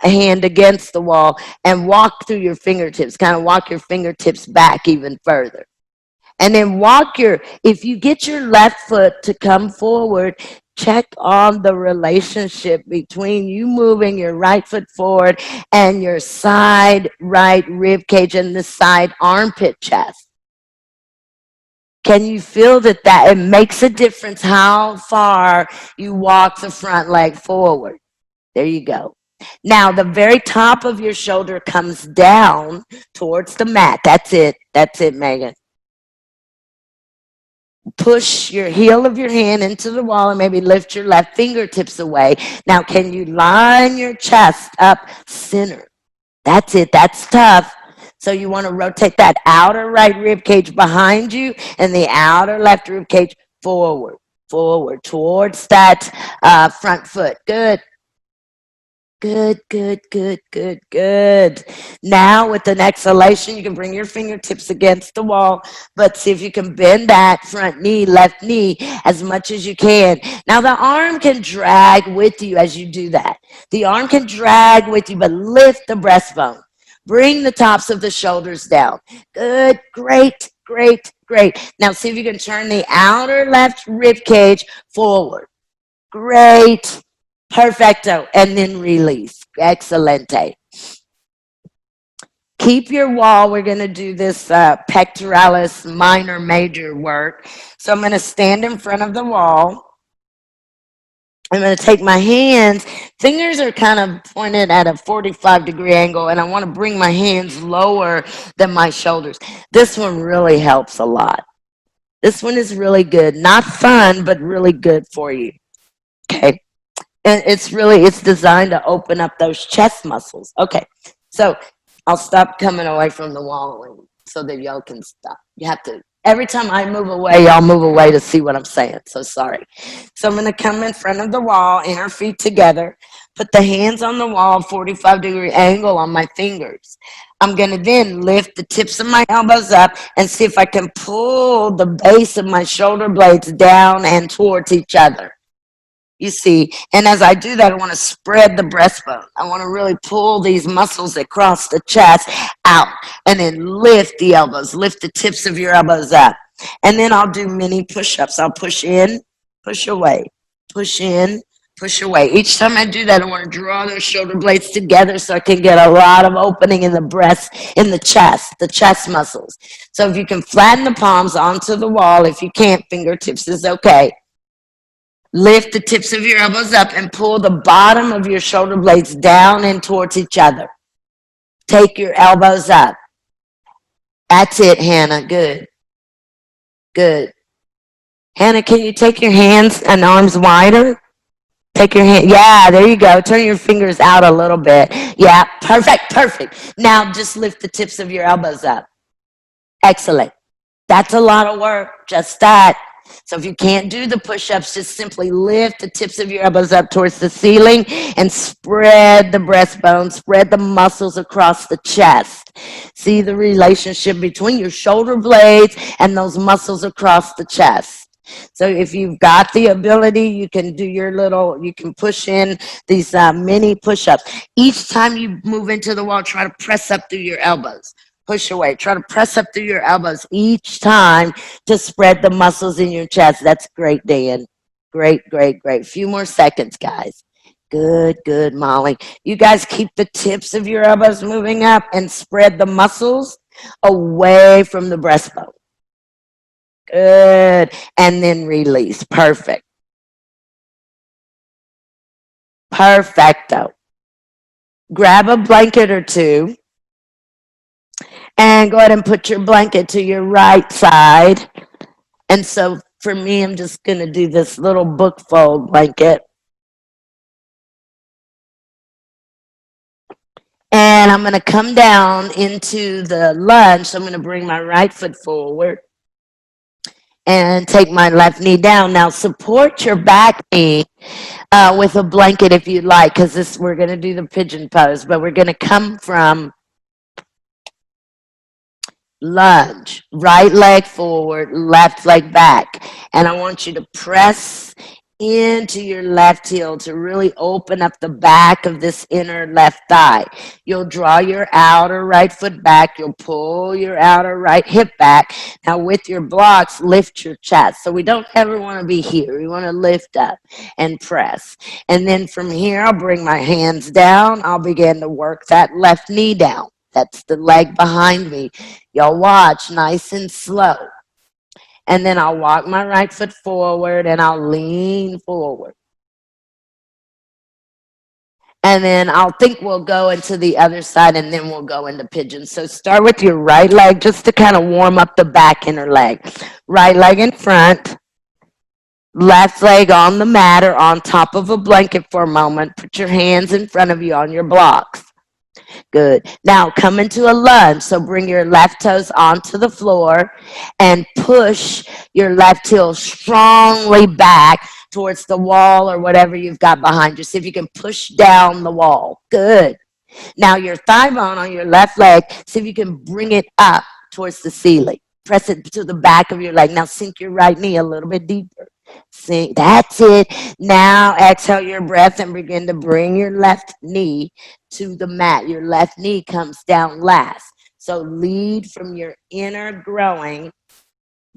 hand against the wall, and walk through your fingertips, kind of walk your fingertips back even further. And then walk your, if you get your left foot to come forward, check on the relationship between you moving your right foot forward and your side right rib cage and the side armpit chest. Can you feel that it makes a difference how far you walk the front leg forward? There you go. Now the very top of your shoulder comes down towards the mat. That's it. That's it, Megan. Push your heel of your hand into the wall and maybe lift your left fingertips away. Now, can you line your chest up center? That's it. That's tough. So you want to rotate that outer right rib cage behind you and the outer left rib cage forward, forward towards that front foot. Good. Good, good, good, good, good. Now with an exhalation, you can bring your fingertips against the wall, but see if you can bend that front knee, left knee, as much as you can. Now the arm can drag with you as you do that. The arm can drag with you, but lift the breastbone. Bring the tops of the shoulders down. Good, great, great, great. Now see if you can turn the outer left rib cage forward. Great. Perfecto. And then release. Excelente. Keep your wall. We're going to do this pectoralis minor major work. So I'm going to stand in front of the wall. I'm going to take my hands. Fingers are kind of pointed at a 45-degree angle, and I want to bring my hands lower than my shoulders. This one really helps a lot. This one is really good. Not fun, but really good for you. Okay. And it's designed to open up those chest muscles. Okay, so I'll stop coming away from the wall so that y'all can stop. You have to, every time I move away, y'all move away to see what I'm saying. So sorry. So I'm going to come in front of the wall, inner feet together, put the hands on the wall, 45-degree angle on my fingers. I'm going to then lift the tips of my elbows up and see if I can pull the base of my shoulder blades down and towards each other. You see, and as I do that, I want to spread the breastbone. I want to really pull these muscles across the chest out and then lift the elbows, lift the tips of your elbows up. And then I'll do mini push-ups. I'll push in, push away, push in, push away. Each time I do that, I want to draw those shoulder blades together so I can get a lot of opening in the breast, in the chest muscles. So if you can flatten the palms onto the wall, if you can't, fingertips is okay. Lift the tips of your elbows up and pull the bottom of your shoulder blades down and towards each other. Take your elbows up. That's it, Hannah. Good. Good. Hannah, can you take your hands and arms wider? Take your hand. Yeah, there you go. Turn your fingers out a little bit. Yeah, perfect, perfect. Now just lift the tips of your elbows up. Excellent. That's a lot of work. Just that. So if you can't do the push-ups, just simply lift the tips of your elbows up towards the ceiling and spread the breastbone, spread the muscles across the chest. See the relationship between your shoulder blades and those muscles across the chest. So if you've got the ability, you can do you can push in these mini push-ups. Each time you move into the wall, try to press up through your elbows. Push away. Try to press up through your elbows each time to spread the muscles in your chest. That's great, Dan. Great, great, great. Few more seconds, guys. Good, good, Molly. You guys keep the tips of your elbows moving up and spread the muscles away from the breastbone. Good. And then release. Perfect. Perfecto. Grab a blanket or two And go ahead and put your blanket to your right side. And so for me, I'm just going to do this little book fold blanket. And I'm going to come down into the lunge. So I'm going to bring my right foot forward and take my left knee down. Now support your back knee with a blanket if you like, because we're going to do the pigeon pose, but we're going to come from lunge, right leg forward, left leg back. And I want you to press into your left heel to really open up the back of this inner left thigh. You'll draw your outer right foot back. You'll pull your outer right hip back. Now with your blocks, lift your chest. So we don't ever want to be here. We want to lift up and press. And then from here, I'll bring my hands down. I'll begin to work that left knee down. That's the leg behind me. Y'all watch, nice and slow. And then I'll walk my right foot forward and I'll lean forward. And then we'll go into the other side and then we'll go into pigeon. So start with your right leg just to kind of warm up the back inner leg. Right leg in front. Left leg on the mat or on top of a blanket for a moment. Put your hands in front of you on your blocks. Good. Now come into a lunge. So bring your left toes onto the floor and push your left heel strongly back towards the wall or whatever you've got behind you. See if you can push down the wall. Good. Now your thigh bone on your left leg, see if you can bring it up towards the ceiling. Press it to the back of your leg. Now sink your right knee a little bit deeper. Sink. That's it. Now exhale your breath and begin to bring your left knee to the mat. Your left knee comes down last. So lead from your inner growing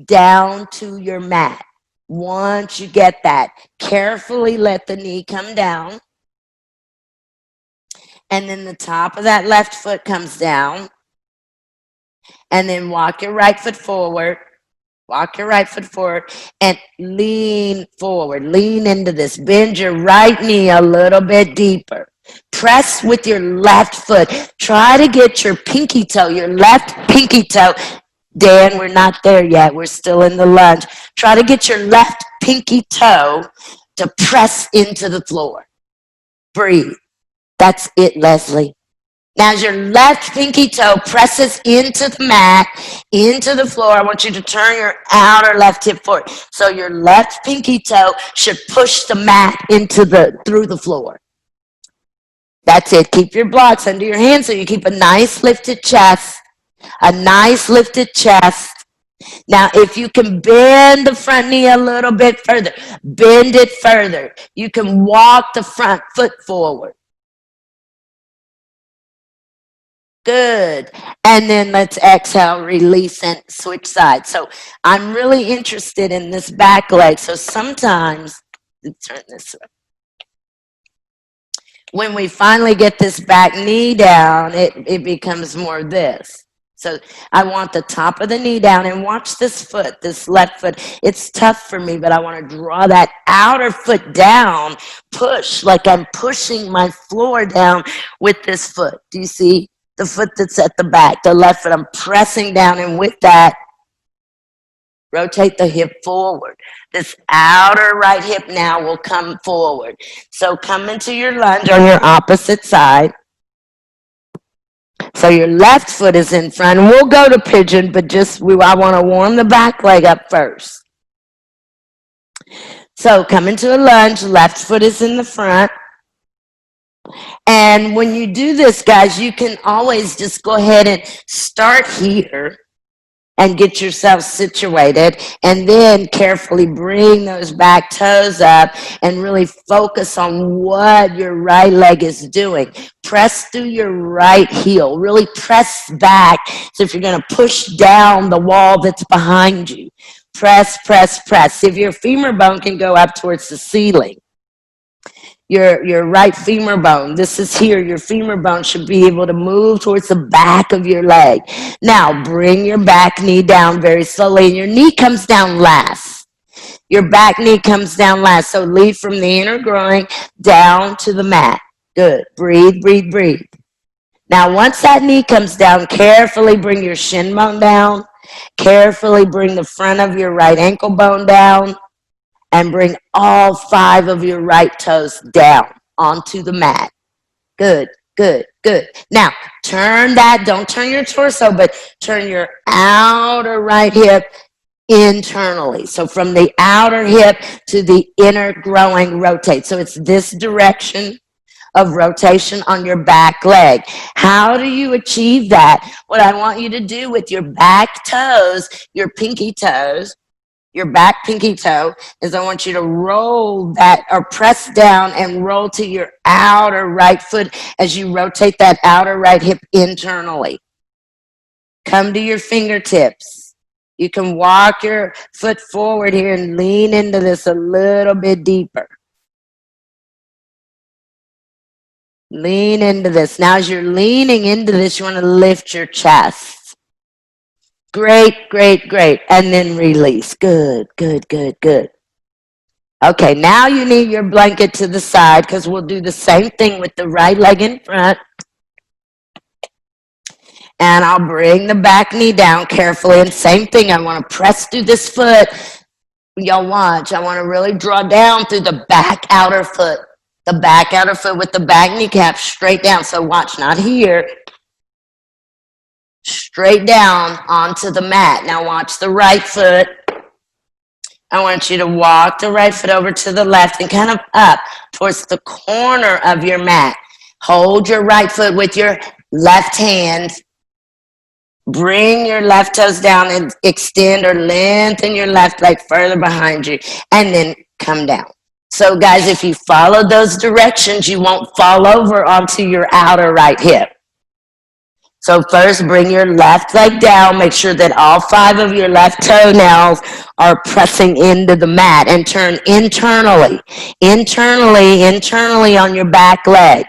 down to your mat. Once you get that, carefully let the knee come down. And then the top of that left foot comes down. And then walk your right foot forward. Walk your right foot forward and lean forward. Lean into this. Bend your right knee a little bit deeper. Press with your left foot. Try to get your pinky toe, your left pinky toe. Dan, we're not there yet. We're still in the lunge. Try to get your left pinky toe to press into the floor. Breathe. That's it, Leslie. Now as your left pinky toe presses into the mat, into the floor, I want you to turn your outer left hip forward. So your left pinky toe should push the mat through the floor. That's it. Keep your blocks under your hands so you keep a nice lifted chest. A nice lifted chest. Now, if you can bend the front knee a little bit further, bend it further. You can walk the front foot forward. Good. And then let's exhale, release, and switch sides. So I'm really interested in this back leg. So sometimes, let's turn this way. When we finally get this back knee down, it becomes more this. So I want the top of the knee down and watch this foot, this left foot. It's tough for me, but I want to draw that outer foot down, push like I'm pushing my floor down with this foot. Do you see? The foot that's at the back, the left foot, I'm pressing down, and with that, rotate the hip forward. This outer right hip now will come forward. So come into your lunge on your opposite side. So your left foot is in front. We'll go to pigeon, but I want to warm the back leg up first. So come into a lunge, left foot is in the front. And when you do this, guys, you can always just go ahead and start here and get yourself situated, and then carefully bring those back toes up and really focus on what your right leg is doing. Press through your right heel. Really press back. So if you're going to push down the wall that's behind you, press, press, press. See if your femur bone can go up towards the ceiling. Your right femur bone, this is here, your femur bone should be able to move towards the back of your leg. Now bring your back knee down very slowly, and your knee comes down last. Your back knee comes down last. So lead from the inner groin down to the mat. Good. Breathe, breathe, breathe. Now, once that knee comes down, carefully bring your shin bone down. Carefully bring the front of your right ankle bone down. And bring all 5 of your right toes down onto the mat. Good, good, good. Now, turn that, don't turn your torso, but turn your outer right hip internally. So from the outer hip to the inner growing rotate. So it's this direction of rotation on your back leg. How do you achieve that? What I want you to do with your back toes, your pinky toes, your back pinky toe, is I want you to roll that or press down and roll to your outer right foot as you rotate that outer right hip internally. Come to your fingertips. You can walk your foot forward here and lean into this a little bit deeper. Lean into this. Now, as you're leaning into this, you want to lift your chest. Great, great, great. And then release. Good, good, good, good. Okay, now you need your blanket to the side because we'll do the same thing with the right leg in front. And I'll bring the back knee down carefully. And same thing, I want to press through this foot. Y'all watch. I want to really draw down through the back outer foot. The back outer foot with the back kneecap straight down. So watch, not here. Straight down onto the mat. Now watch the right foot. I want you to walk the right foot over to the left and kind of up towards the corner of your mat. Hold your right foot with your left hand. Bring your left toes down and extend or lengthen your left leg further behind you. And then come down. So guys, if you follow those directions, you won't fall over onto your outer right hip. So first, bring your left leg down. Make sure that all 5 of your left toenails are pressing into the mat and turn internally on your back leg.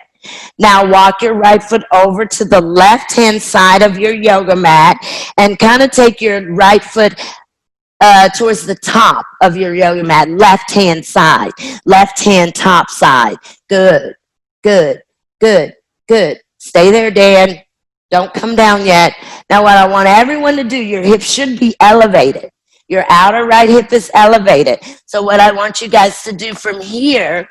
Now walk your right foot over to the left-hand side of your yoga mat and kind of take your right foot towards the top of your yoga mat, left-hand side, left-hand top side. Good, good, good, good. Stay there, Dan. Don't come down yet. Now what I want everyone to do, your hips should be elevated. Your outer right hip is elevated. So what I want you guys to do from here,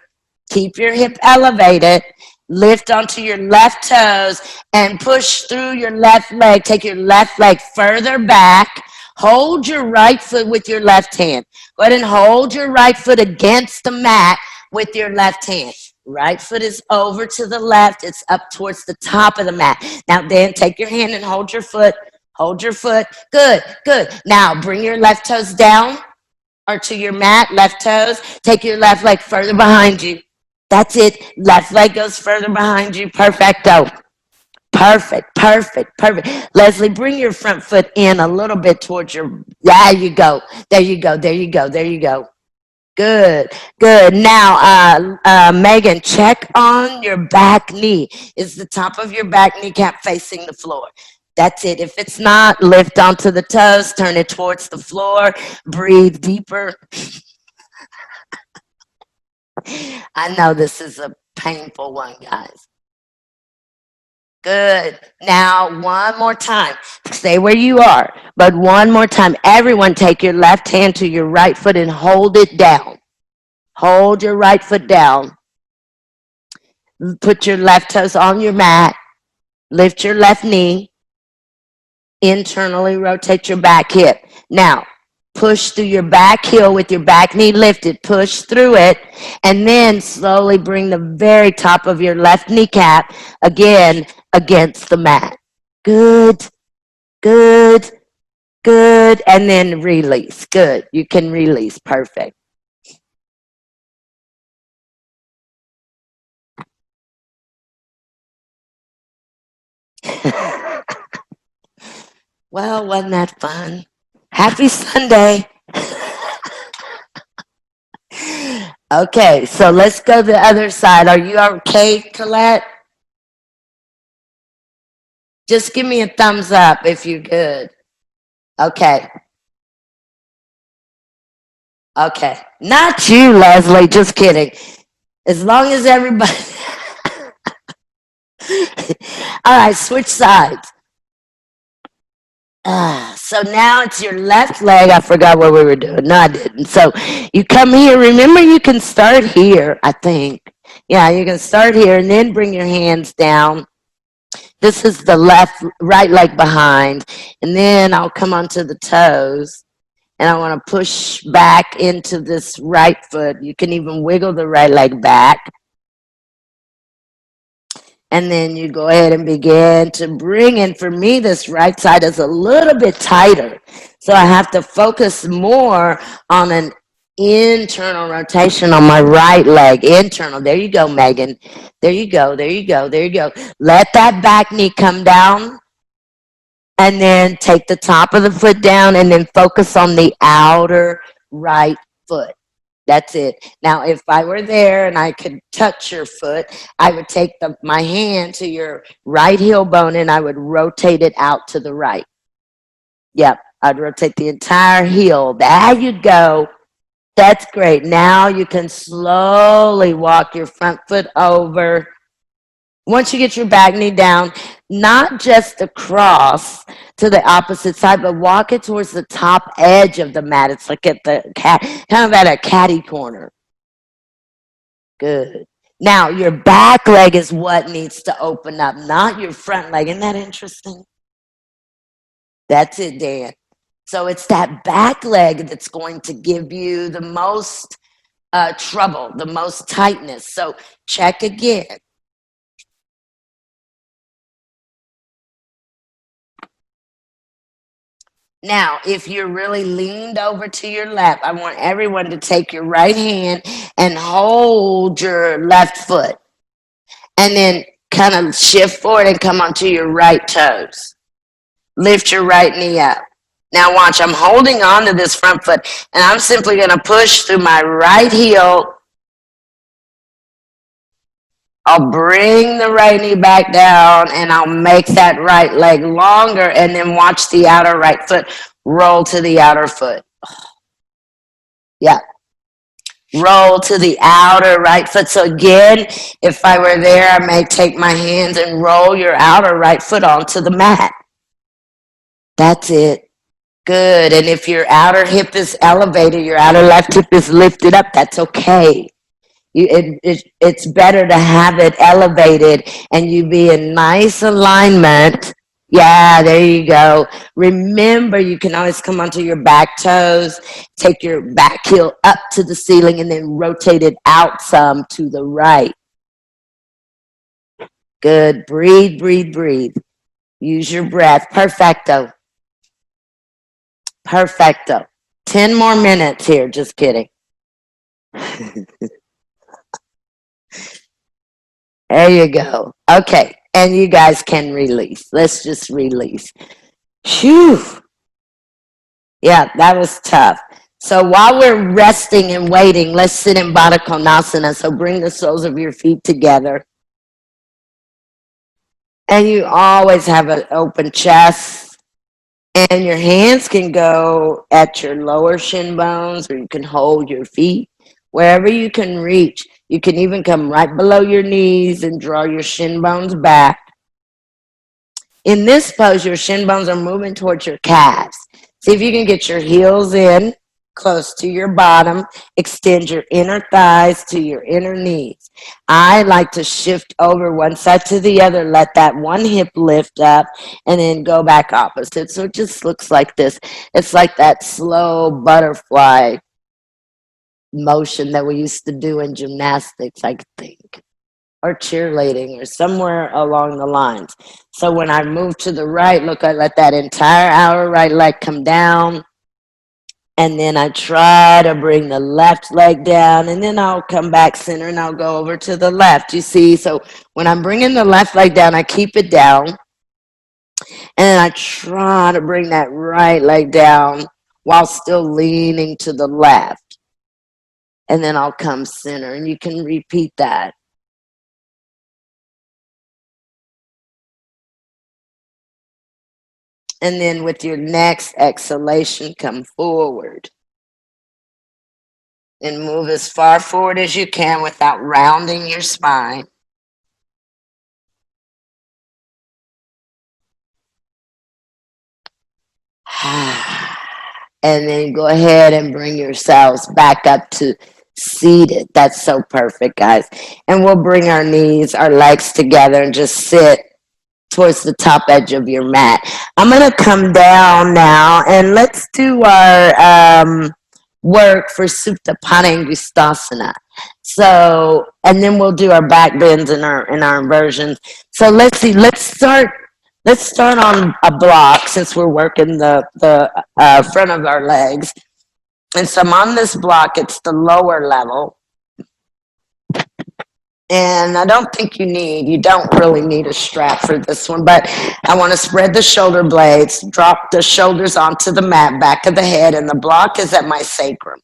keep your hip elevated, lift onto your left toes, and push through your left leg. Take your left leg further back. Hold your right foot with your left hand. Go ahead and hold your right foot against the mat with your left hand. Right foot is over to the left. It's up towards the top of the mat. Now, Dan, take your hand and hold your foot. Hold your foot. Good, good. Now, bring your left toes down or to your mat, left toes. Take your left leg further behind you. That's it. Left leg goes further behind you. Perfecto. Perfect, perfect, perfect. Leslie, bring your front foot in a little bit towards your, there you go. There you go, there you go, there you go. Good, good. Now, Megan, check on your back knee. Is the top of your back kneecap facing the floor? That's it. If it's not, lift onto the toes, turn it towards the floor, breathe deeper. I know this is a painful one, guys. Good. Now, one more time. Stay where you are, but one more time. Everyone take your left hand to your right foot and hold it down. Hold your right foot down. Put your left toes on your mat. Lift your left knee. Internally rotate your back hip. Now, push through your back heel with your back knee lifted. Push through it. And then slowly bring the very top of your left kneecap again against the mat. Good, good, good. And then release. Good. You can release. Perfect. Well, wasn't that fun? Happy Sunday. Okay, so let's go the other side. Are you okay, Colette? Just give me a thumbs up if you're good. Okay. Okay. Not you, Leslie. Just kidding. As long as everybody... All right, switch sides. So now it's your left leg. I forgot what we were doing. No, I didn't. So you come here. Remember, you can start here, I think. Yeah, you can start here and then bring your hands down. This is the right leg behind. And then I'll come onto the toes. And I want to push back into this right foot. You can even wiggle the right leg back. And then you go ahead and begin to bring in. For me, this right side is a little bit tighter. So I have to focus more on an internal rotation on my right leg. Internal. There you go, Megan. There you go. There you go. There you go. Let that back knee come down. And then take the top of the foot down and then focus on the outer right foot. That's it. Now, if I were there and I could touch your foot, I would take my hand to your right heel bone and I would rotate it out to the right. Yep, I'd rotate the entire heel. There you go. That's great. Now you can slowly walk your front foot over. Once you get your back knee down, not just across to the opposite side, but walk it towards the top edge of the mat. It's like at the kind of at a catty corner. Good. Now, your back leg is what needs to open up, not your front leg. Isn't that interesting? That's it, Dan. So it's that back leg that's going to give you the most trouble, the most tightness. So check again. Now, if you're really leaned over to your left, I want everyone to take your right hand and hold your left foot. And then kind of shift forward and come onto your right toes. Lift your right knee up. Now watch, I'm holding on to this front foot, and I'm simply going to push through my right heel. I'll bring the right knee back down, and I'll make that right leg longer, and then watch the outer right foot roll to the outer foot. Yeah. Roll to the outer right foot. So again, if I were there, I may take my hands and roll your outer right foot onto the mat. That's it. Good. And if your outer hip is elevated, your outer left hip is lifted up, that's okay. It's better to have it elevated and you be in nice alignment. Yeah, there you go. Remember, you can always come onto your back toes, take your back heel up to the ceiling, and then rotate it out some to the right. Good. Breathe, breathe, breathe. Use your breath. Perfecto. Perfecto. 10 more minutes here. Just kidding. There you go. Okay. And you guys can release. Let's just release. Phew. Yeah, that was tough. So while we're resting and waiting, let's sit in Baddha Konasana. So bring the soles of your feet together. And you always have an open chest. And your hands can go at your lower shin bones, or you can hold your feet wherever you can reach. You can even come right below your knees and draw your shin bones back. In this pose, your shin bones are moving towards your calves. See if you can get your heels in close to your bottom. Extend your inner thighs to your inner knees. I like to shift over one side to the other. Let that one hip lift up and then go back opposite. So it just looks like this. It's like that slow butterfly motion that we used to do in gymnastics, I think, or cheerleading, or somewhere along the lines. So when I move to the right, look, I let that entire outer right leg come down. And then I try to bring the left leg down, and then I'll come back center and I'll go over to the left. You see, so when I'm bringing the left leg down, I keep it down. And then I try to bring that right leg down while still leaning to the left. And then I'll come center, and you can repeat that. And then with your next exhalation, come forward. And move as far forward as you can without rounding your spine. And then go ahead and bring yourselves back up to seated. That's so perfect, guys. And we'll bring our knees, our legs together and just sit towards the top edge of your mat. I'm going to come down now and let's do our work for Supta Padangusthasana. So, and then we'll do our back bends and our inversions. So let's see, let's start on a block since we're working the front of our legs. And so I'm on this block, it's the lower level. And I don't think you don't really need a strap for this one, but I want to spread the shoulder blades, drop the shoulders onto the mat, back of the head, and the block is at my sacrum.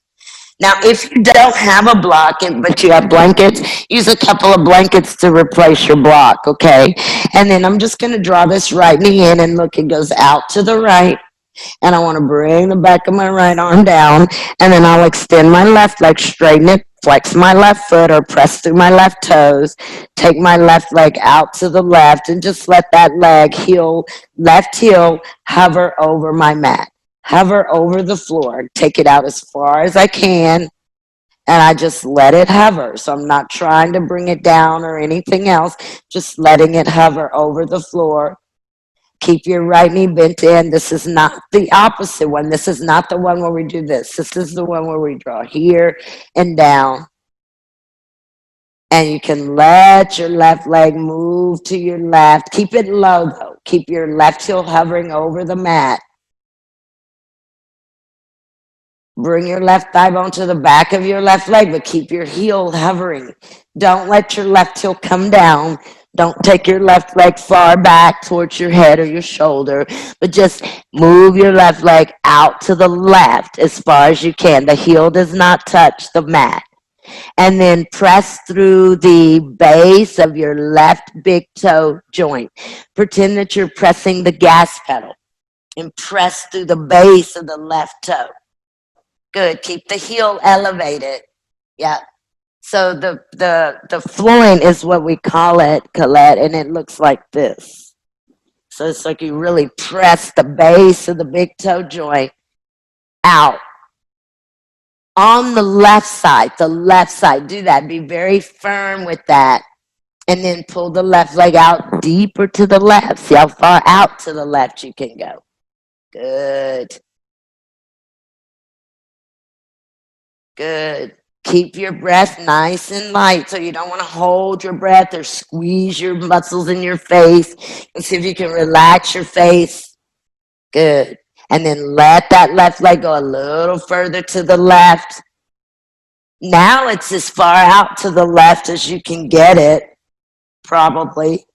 Now, if you don't have a block, but you have blankets, use a couple of blankets to replace your block, okay? And then I'm just going to draw this right knee in, and look, it goes out to the right. And I want to bring the back of my right arm down, and then I'll extend my left leg, straighten it, flex my left foot or press through my left toes, take my left leg out to the left, and just let that left heel hover over my mat. Hover over the floor, take it out as far as I can, and I just let it hover. So I'm not trying to bring it down or anything else, just letting it hover over the floor. Keep your right knee bent in. This is not the opposite one. This is not the one where we do this. This is the one where we draw here and down. And you can let your left leg move to your left. Keep it low, though. Keep your left heel hovering over the mat. Bring your left thigh bone to the back of your left leg, but keep your heel hovering. Don't let your left heel come down. Don't take your left leg far back towards your head or your shoulder, but just move your left leg out to the left as far as you can. The heel does not touch the mat. And then press through the base of your left big toe joint. Pretend that you're pressing the gas pedal and press through the base of the left toe. Good. Keep the heel elevated. Yeah. So the flooring is what we call it, Colette, and it looks like this. So it's like you really press the base of the big toe joint out. On the left side, do that. Be very firm with that. And then pull the left leg out deeper to the left. See how far out to the left you can go. Good. Good. Keep your breath nice and light. So you don't want to hold your breath or squeeze your muscles in your face. And see if you can relax your face. Good. And then let that left leg go a little further to the left. Now it's as far out to the left as you can get it, probably.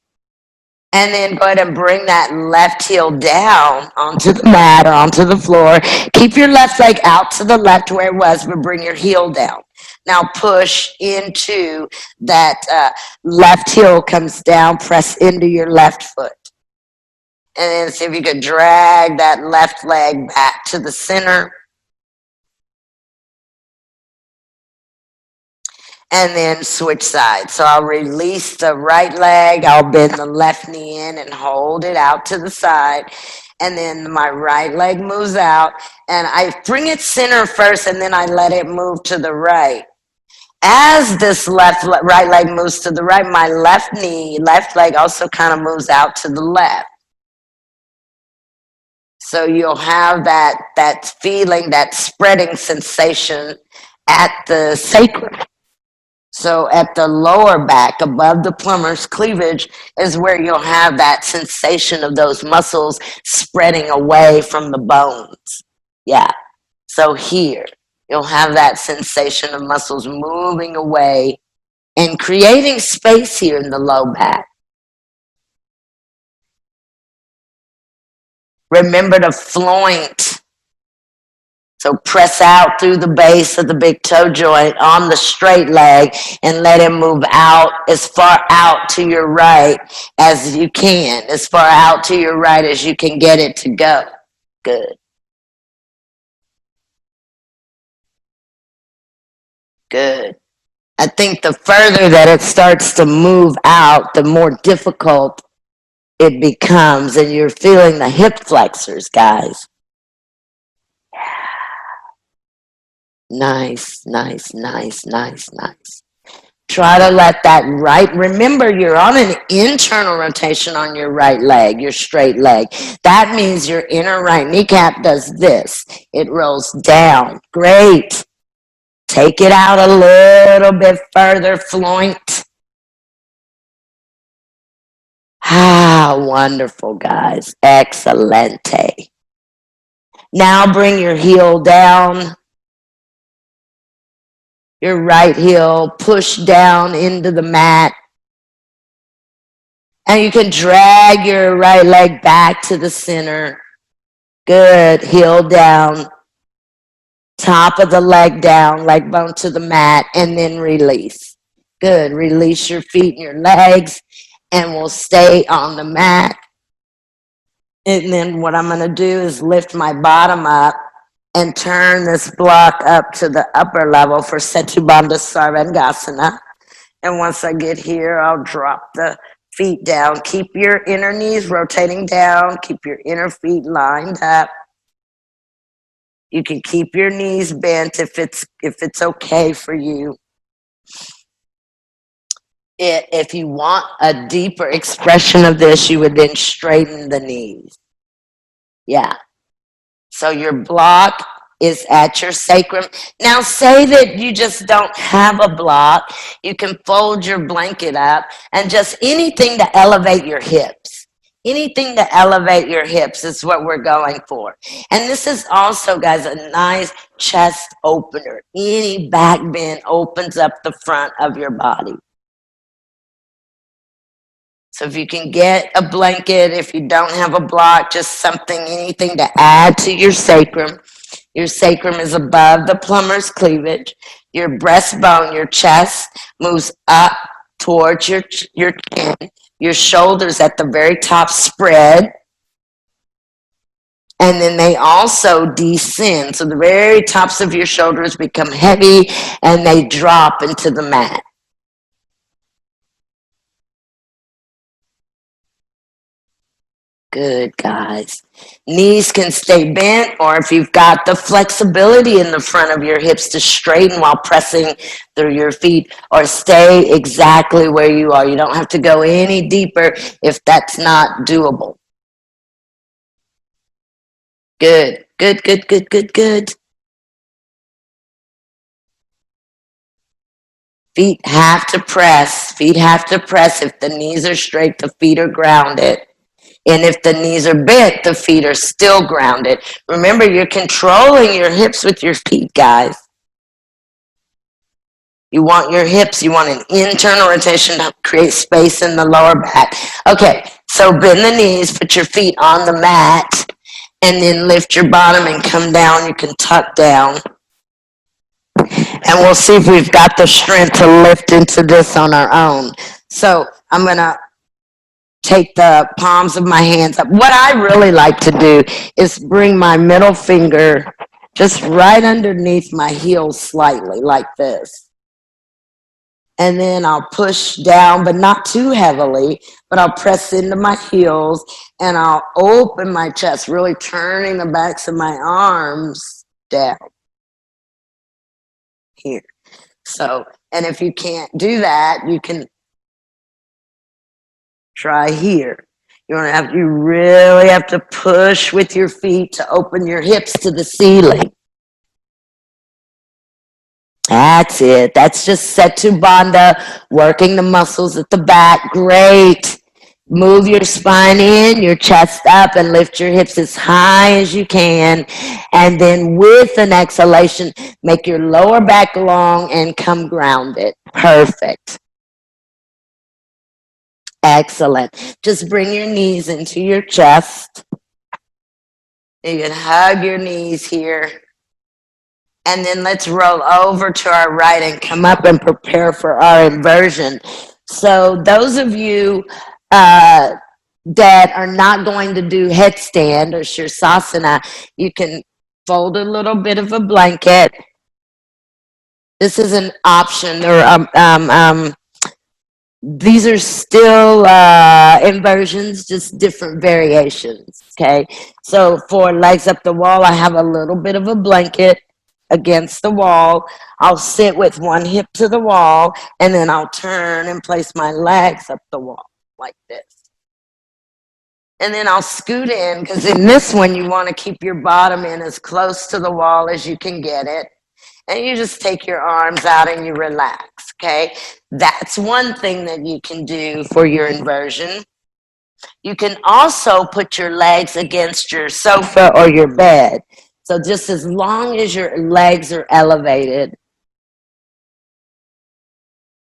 And then go ahead and bring that left heel down onto the mat or onto the floor. Keep your left leg out to the left where it was, but bring your heel down. Now push into that left heel comes down, press into your left foot. And then see if you could drag that left leg back to the center. And then switch sides. So I'll release the right leg. I'll bend the left knee in and hold it out to the side. And then my right leg moves out. And I bring it center first, and then I let it move to the right. As this right leg moves to the right, my left leg also kind of moves out to the left. So you'll have that feeling, that spreading sensation at the sacrum. So at the lower back, above the plumber's cleavage, is where you'll have that sensation of those muscles spreading away from the bones. Yeah. So here, you'll have that sensation of muscles moving away and creating space here in the low back. Remember to floint. So press out through the base of the big toe joint on the straight leg and let it move out as far out to your right as you can, as far out to your right as you can get it to go. Good. Good. I think the further that it starts to move out, the more difficult it becomes, and you're feeling the hip flexors, guys. Nice, nice, nice, nice, nice. Try to let that right, remember you're on an internal rotation on your right leg, your straight leg. That means your inner right kneecap does this. It rolls down. Great. Take it out a little bit further, floint. Ah, wonderful, guys. Excelente. Now bring your heel down. Your right heel, push down into the mat. And you can drag your right leg back to the center. Good. Heel down. Top of the leg down, leg bone to the mat, and then release. Good. Release your feet and your legs, and we'll stay on the mat. And then what I'm going to do is lift my bottom up and turn this block up to the upper level for Setubandha Sarvangasana. And once I get here, I'll drop the feet down. Keep your inner knees rotating down. Keep your inner feet lined up. You can keep your knees bent if it's okay for you. If you want a deeper expression of this, you would then straighten the knees. Yeah. So your block is at your sacrum. Now say that you just don't have a block. You can fold your blanket up and just anything to elevate your hips. Anything to elevate your hips is what we're going for. And this is also, guys, a nice chest opener. Any back bend opens up the front of your body. So if you can get a blanket, if you don't have a block, just something, anything to add to your sacrum. Your sacrum is above the plumber's cleavage. Your breastbone, your chest, moves up towards your chin. Your shoulders at the very top spread. And then they also descend. So the very tops of your shoulders become heavy and they drop into the mat. Good, guys. Knees can stay bent, or if you've got the flexibility in the front of your hips to straighten while pressing through your feet, or stay exactly where you are. You don't have to go any deeper if that's not doable. Good, good, good, good, good, good. Feet have to press. Feet have to press. If the knees are straight, the feet are grounded. And if the knees are bent, the feet are still grounded. Remember, you're controlling your hips with your feet, guys. You want your hips, you want an internal rotation to create space in the lower back. Okay, so bend the knees, put your feet on the mat, and then lift your bottom and come down. You can tuck down. And we'll see if we've got the strength to lift into this on our own. So I'm going to take the palms of my hands up. What I really like to do is bring my middle finger just right underneath my heel slightly, like this. And then I'll push down, but not too heavily, but I'll press into my heels and I'll open my chest, really turning the backs of my arms down here. So, and if you can't do that, you can try here. You really have to push with your feet to open your hips to the ceiling. That's it. That's just Setubandha, working the muscles at the back. Great. Move your spine in, your chest up, and lift your hips as high as you can. And then with an exhalation, make your lower back long and come grounded. Perfect. Excellent. Just bring your knees into your chest. You can hug your knees here. And then let's roll over to our right and come up and prepare for our inversion. So those of you that are not going to do headstand or Shavasana, you can fold a little bit of a blanket. This is an option. These are still inversions, just different variations, okay? So for legs up the wall, I have a little bit of a blanket. against the wall. I'll sit with one hip to the wall, and then I'll turn and place my legs up the wall like this. And then I'll scoot in, because in this one, you want to keep your bottom in as close to the wall as you can get it. And you just take your arms out and you relax, okay? That's one thing that you can do for your inversion. You can also put your legs against your sofa or your bed. So just as long as your legs are elevated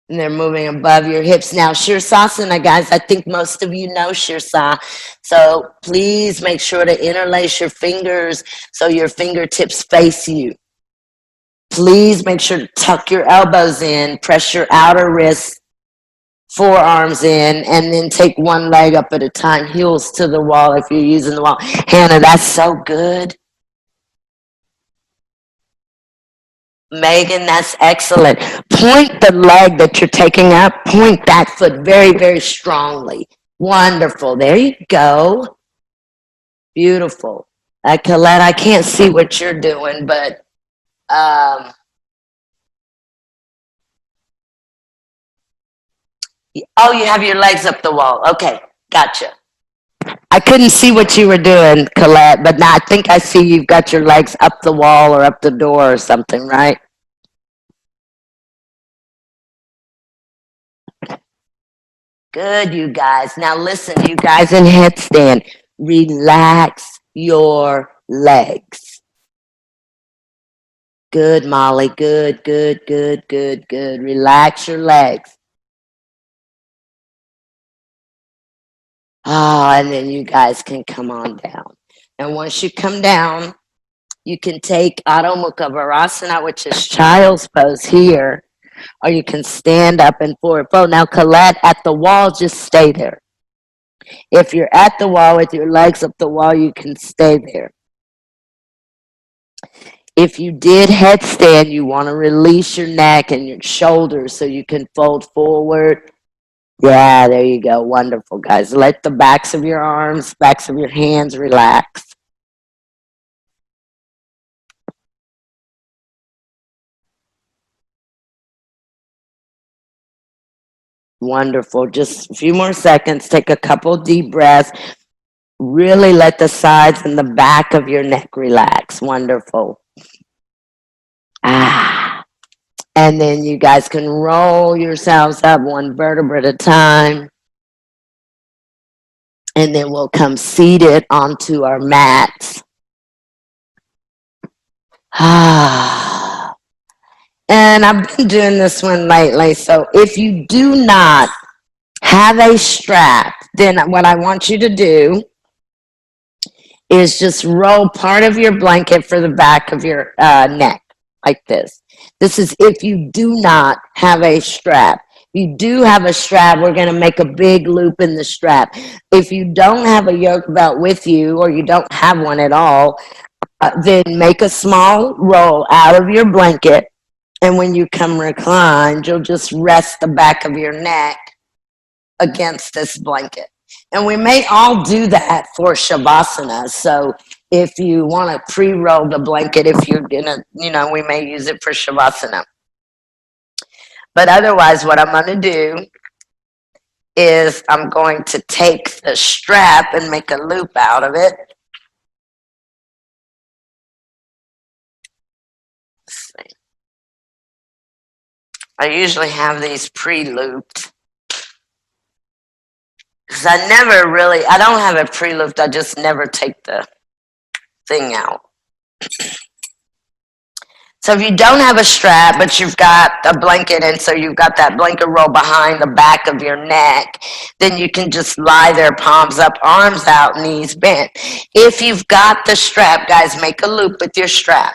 and they're moving above your hips. Now, Shavasana, guys, I think most of you know Shavasana. So please make sure to interlace your fingers so your fingertips face you. Please make sure to tuck your elbows in, press your outer wrists, forearms in, and then take one leg up at a time, heels to the wall if you're using the wall. Hannah, that's so good. Megan, that's excellent. Point the leg that you're taking up, point that foot very, very strongly. Wonderful. There you go. Beautiful. Colette, I can't see what you're doing, but oh, you have your legs up the wall. Okay, gotcha. I couldn't see what you were doing, Colette, but now I think I see you've got your legs up the wall or up the door or something, right? Good, you guys. Now listen, you guys in headstand, relax your legs. Good, Molly. Good, good, good, good, good. Relax your legs. And then you guys can come on down. And once you come down, you can take Adho Mukha Virasana, which is child's pose here, or you can stand up and forward fold. Now, Colette, at the wall, just stay there. If you're at the wall with your legs up the wall, you can stay there. If you did headstand, you want to release your neck and your shoulders so you can fold forward. Yeah, there you go. Wonderful, guys. Let the backs of your arms, backs of your hands relax. Wonderful. Just a few more seconds. Take a couple deep breaths. Really let the sides and the back of your neck relax. Wonderful. And then you guys can roll yourselves up one vertebra at a time. And then we'll come seated onto our mats. And I've been doing this one lately. So if you do not have a strap, then what I want you to do is just roll part of your blanket for the back of your neck, like this. This is if you do not have a strap. If you do have a strap, we're going to make a big loop in the strap. If you don't have a yoke belt with you, or you don't have one at all, then make a small roll out of your blanket. And when you come reclined, you'll just rest the back of your neck against this blanket. And we may all do that for Shavasana. So if you want to pre-roll the blanket, if you're gonna, we may use it for Shavasana. But otherwise, what I'm going to do is I'm going to take the strap and make a loop out of it. Let's see. I usually have these pre-looped. Because I don't have it pre-looped, I just never take the thing out. So if you don't have a strap, but you've got a blanket, and so you've got that blanket roll behind the back of your neck, then you can just lie there, palms up, arms out, knees bent. If you've got the strap, guys, make a loop with your strap.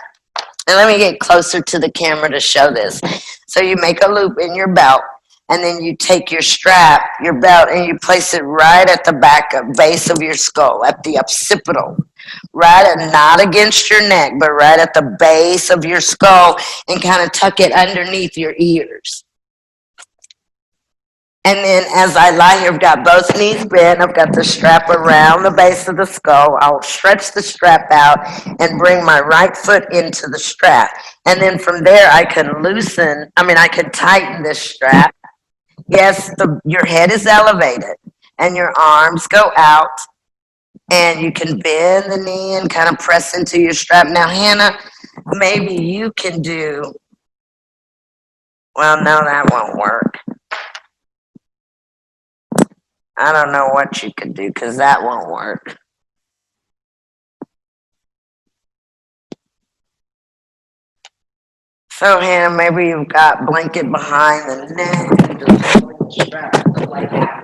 And let me get closer to the camera to show this. So you make a loop in your belt, and then you take your strap, your belt, and you place it right at the base of your skull, at the occipital. Not against your neck, but right at the base of your skull, and kind of tuck it underneath your ears. And then as I lie here, I've got both knees bent. I've got the strap around the base of the skull. I'll stretch the strap out and bring my right foot into the strap. And then from there, I can I can tighten this strap. Yes, your head is elevated and your arms go out. And you can bend the knee and kind of press into your strap. Now, Hannah, maybe you can do, well, no, that won't work. I don't know what you could do because that won't work. So, Hannah, maybe you've got blanket behind the neck. You just hold the strap like that.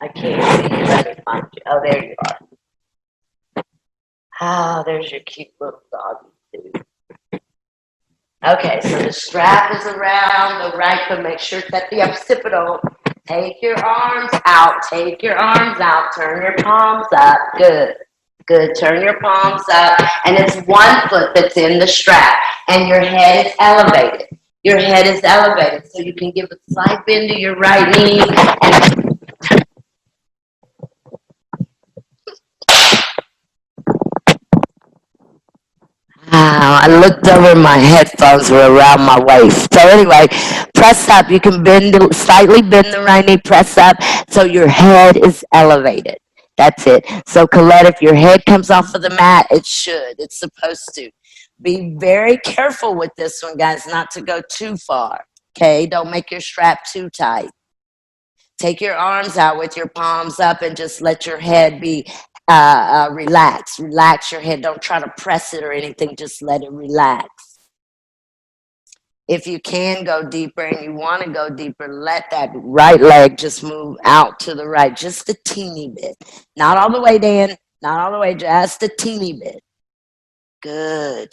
I can't see you. Let me find you. Oh, there you are. Oh, there's your cute little doggy, too. Okay, so the strap is around the right foot. Make sure that the occipital. Take your arms out. Take your arms out. Turn your palms up. Good. Good. Turn your palms up. And it's one foot that's in the strap. And your head is elevated. Your head is elevated. So you can give a slight bend to your right knee. And I looked over, my headphones were around my waist. So anyway, press up. You can slightly bend the right knee, press up so your head is elevated. That's it. So Colette, if your head comes off of the mat, it's supposed to. Be very careful with this one, guys, not to go too far. Okay, don't make your strap too tight. Take your arms out with your palms up and just let your head be relax. Relax your head. Don't try to press it or anything. Just let it relax. If you can go deeper and you want to go deeper, let that right leg just move out to the right, just a teeny bit. Not all the way, Dan. Not all the way, just a teeny bit. Good.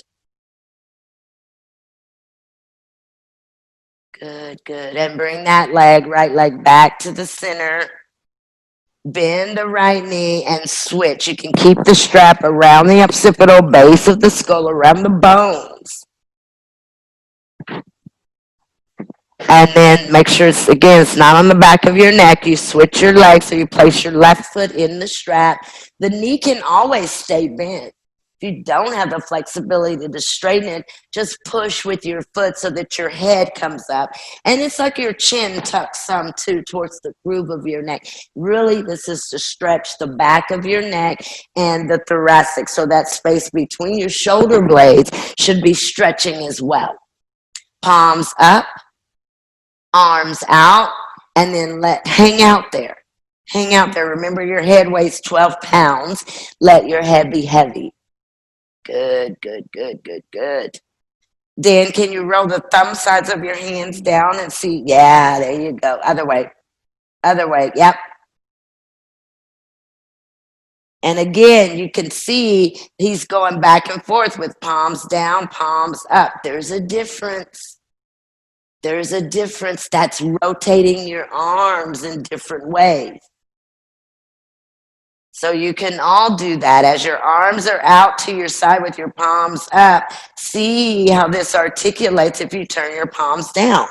Good, good. And bring that right leg back to the center. Bend the right knee and switch. You can keep the strap around the occipital base of the skull, around the bones. And then make sure it's not on the back of your neck. You switch your leg, so you place your left foot in the strap. The knee can always stay bent. If you don't have the flexibility to straighten it, just push with your foot so that your head comes up. And it's like your chin tucks some too towards the groove of your neck. Really, this is to stretch the back of your neck and the thoracic. So that space between your shoulder blades should be stretching as well. Palms up, arms out, and then hang out there. Hang out there. Remember, your head weighs 12 pounds. Let your head be heavy. Good, good, good, good, good. Dan, can you roll the thumb sides of your hands down and see? Yeah, there you go. Other way. Other way. Yep. And again, you can see he's going back and forth with palms down, palms up. There's a difference. There's a difference. That's rotating your arms in different ways. So you can all do that as your arms are out to your side with your palms up. See how this articulates if you turn your palms down.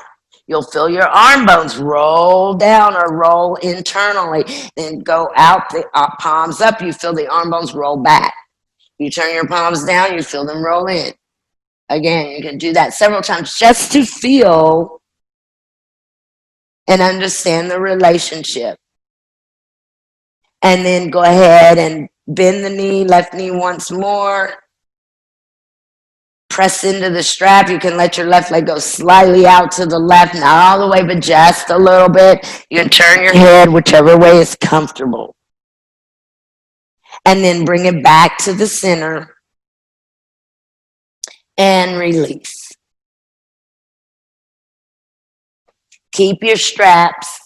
You'll feel your arm bones roll down or roll internally. Then go out, the palms up, you feel the arm bones roll back. You turn your palms down, you feel them roll in. Again, you can do that several times just to feel and understand the relationship. And then go ahead and bend the knee, left knee once more. Press into the strap. You can let your left leg go slightly out to the left, not all the way, but just a little bit. You can turn your head whichever way is comfortable. And then bring it back to the center and release. Keep your straps.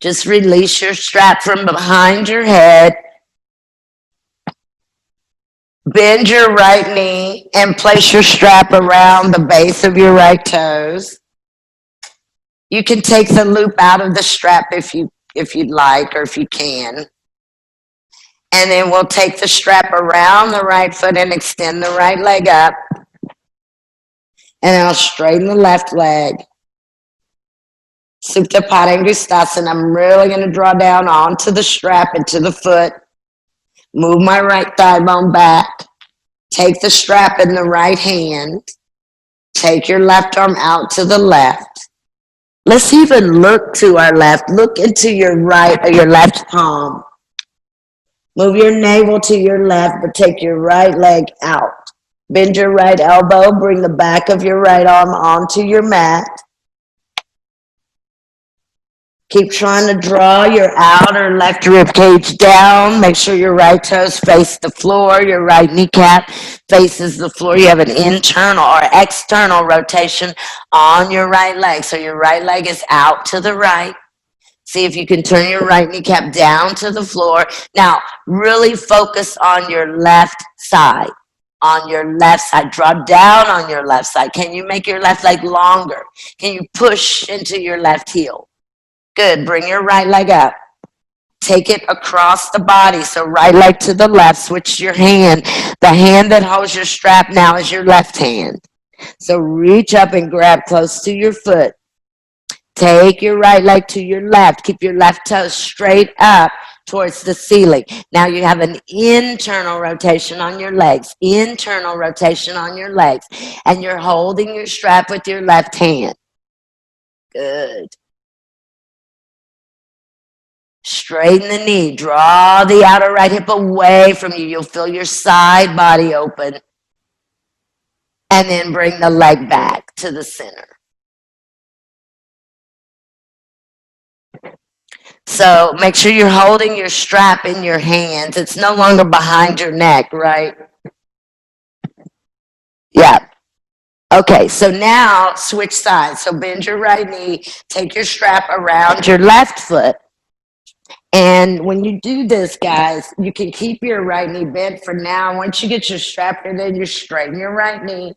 Just release your strap from behind your head. Bend your right knee and place your strap around the base of your right toes. You can take the loop out of the strap if you'd like, or if you can. And then we'll take the strap around the right foot and extend the right leg up. And then I'll straighten the left leg. Supta Padangustasana. I'm really going to draw down onto the strap and to the foot. Move my right thigh bone back. Take the strap in the right hand. Take your left arm out to the left. Let's even look to our left. Look into your right or your left palm. Move your navel to your left, but take your right leg out. Bend your right elbow. Bring the back of your right arm onto your mat. Keep trying to draw your outer left rib cage down. Make sure your right toes face the floor. Your right kneecap faces the floor. You have an internal or external rotation on your right leg. So your right leg is out to the right. See if you can turn your right kneecap down to the floor. Now, really focus on your left side. On your left side. Draw down on your left side. Can you make your left leg longer? Can you push into your left heel? Good. Bring your right leg up. Take it across the body. So right leg to the left. Switch your hand. The hand that holds your strap now is your left hand. So reach up and grab close to your foot. Take your right leg to your left. Keep your left toe straight up towards the ceiling. Now you have an internal rotation on your legs. Internal rotation on your legs. And you're holding your strap with your left hand. Good. Straighten the knee. Draw the outer right hip away from you. You'll feel your side body open. And then bring the leg back to the center. So make sure you're holding your strap in your hands. It's no longer behind your neck, right? Yeah. Okay, so now switch sides. So bend your right knee. Take your strap around your left foot. And when you do this, guys, you can keep your right knee bent for now. Once you get your strap in, then you straighten your right knee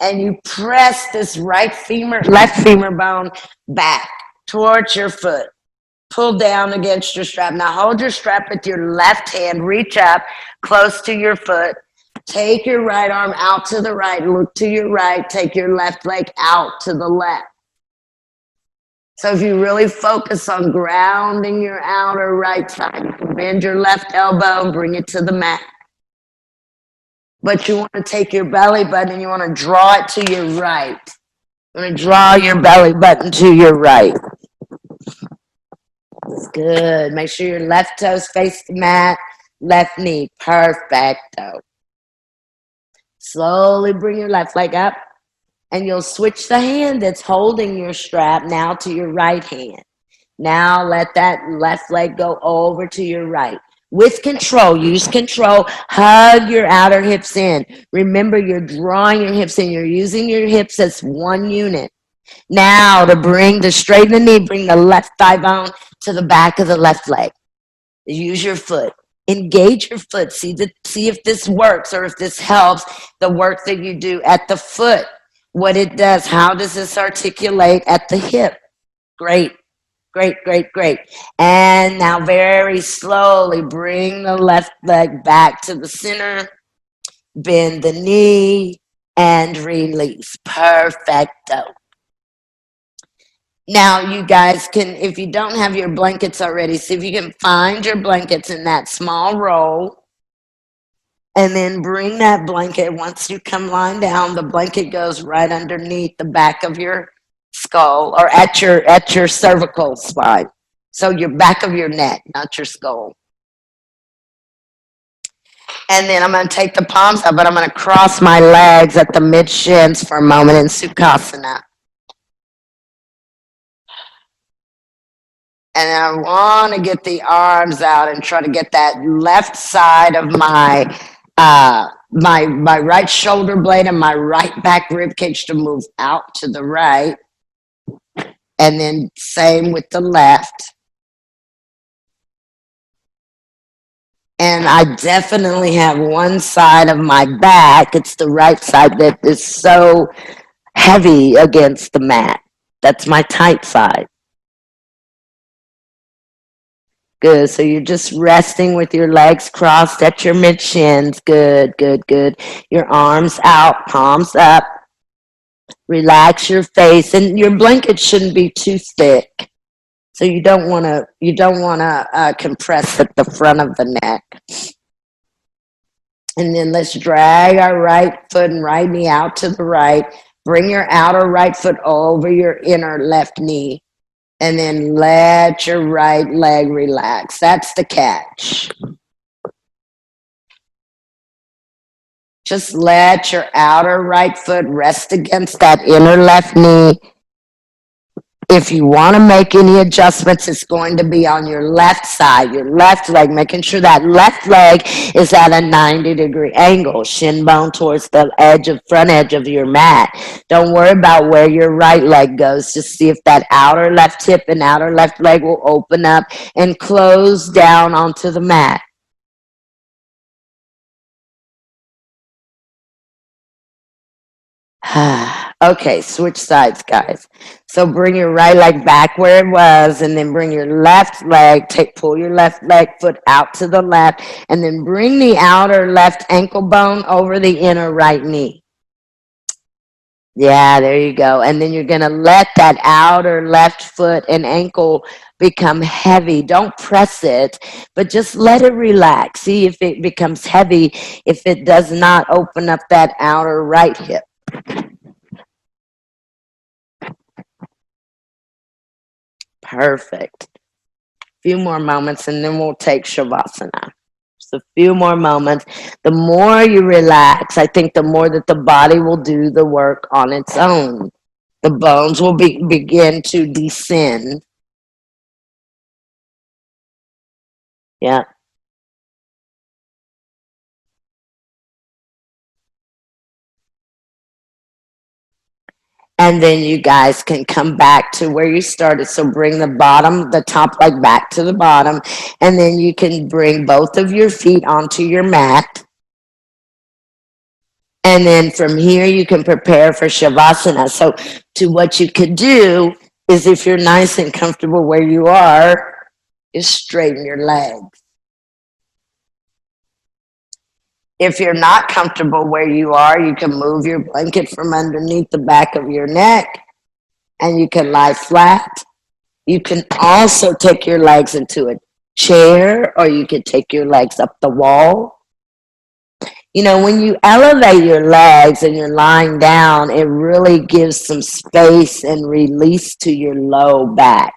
and you press this left femur bone back towards your foot. Pull down against your strap. Now hold your strap with your left hand. Reach up close to your foot. Take your right arm out to the right. Look to your right. Take your left leg out to the left. So if you really focus on grounding your outer right side, you can bend your left elbow and bring it to the mat. But you want to take your belly button and you want to draw it to your right. You want to draw your belly button to your right. Good. Make sure your left toes face the mat, left knee. Perfecto. Slowly bring your left leg up. And you'll switch the hand that's holding your strap now to your right hand. Now let that left leg go over to your right. With control, use control. Hug your outer hips in. Remember, you're drawing your hips in. You're using your hips as one unit. Now to straighten the knee, bring the left thigh bone to the back of the left leg. Use your foot. Engage your foot. See if this works or if this helps the work that you do at the foot. What it does, how does this articulate at the hip? Great, great, great, great. And now very slowly bring the left leg back to the center, bend the knee, and release. Perfecto. Now you guys can, if you don't have your blankets already, see if you can find your blankets in that small roll. And then bring that blanket. Once you come lying down, the blanket goes right underneath the back of your skull or at your cervical spine. So your back of your neck, not your skull. And then I'm going to take the palms up, but I'm going to cross my legs at the mid shins for a moment in Sukhasana. And I want to get the arms out and try to get that left side of my right shoulder blade and my right back rib cage to move out to the right. And then same with the left. And I definitely have one side of my back, it's the right side, that is so heavy against the mat. That's my tight side. Good. So you're just resting with your legs crossed at your mid shins. Good, good, good. Your arms out, palms up. Relax your face, and your blanket shouldn't be too thick. So you don't want to compress at the front of the neck. And then let's drag our right foot and right knee out to the right. Bring your outer right foot over your inner left knee. And then let your right leg relax. That's the catch. Just let your outer right foot rest against that inner left knee. If you want to make any adjustments, it's going to be on your left side, your left leg, making sure that left leg is at a 90-degree angle, shin bone towards the front edge of your mat. Don't worry about where your right leg goes. Just see if that outer left hip and outer left leg will open up and close down onto the mat. Okay, switch sides, guys. So bring your right leg back where it was, and then bring your left leg, pull your left leg foot out to the left, and then bring the outer left ankle bone over the inner right knee. Yeah, there you go. And then you're going to let that outer left foot and ankle become heavy. Don't press it, but just let it relax. See if it becomes heavy, if it does not open up that outer right hip. Perfect. Few more moments, and then we'll take Shavasana. Just a few more moments. The more you relax, I think the more that the body will do the work on its own. The bones will begin to descend. Yeah. And then you guys can come back to where you started. So bring the top leg back to the bottom, and then you can bring both of your feet onto your mat. And then from here, you can prepare for Shavasana. So what you could do is, if you're nice and comfortable where you are, is straighten your legs. If you're not comfortable where you are, you can move your blanket from underneath the back of your neck, and you can lie flat. You can also take your legs into a chair, or you could take your legs up the wall. You know, when you elevate your legs and you're lying down, it really gives some space and release to your low back.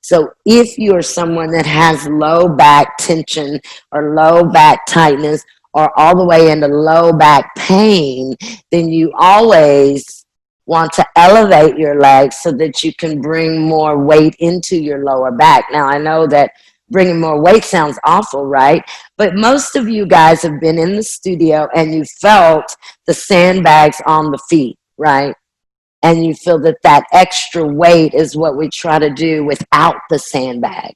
So if you're someone that has low back tension or low back tightness or all the way into low back pain, then you always want to elevate your legs so that you can bring more weight into your lower back. Now, I know that bringing more weight sounds awful, right? But most of you guys have been in the studio and you felt the sandbags on the feet, right? And you feel that that extra weight is what we try to do without the sandbag.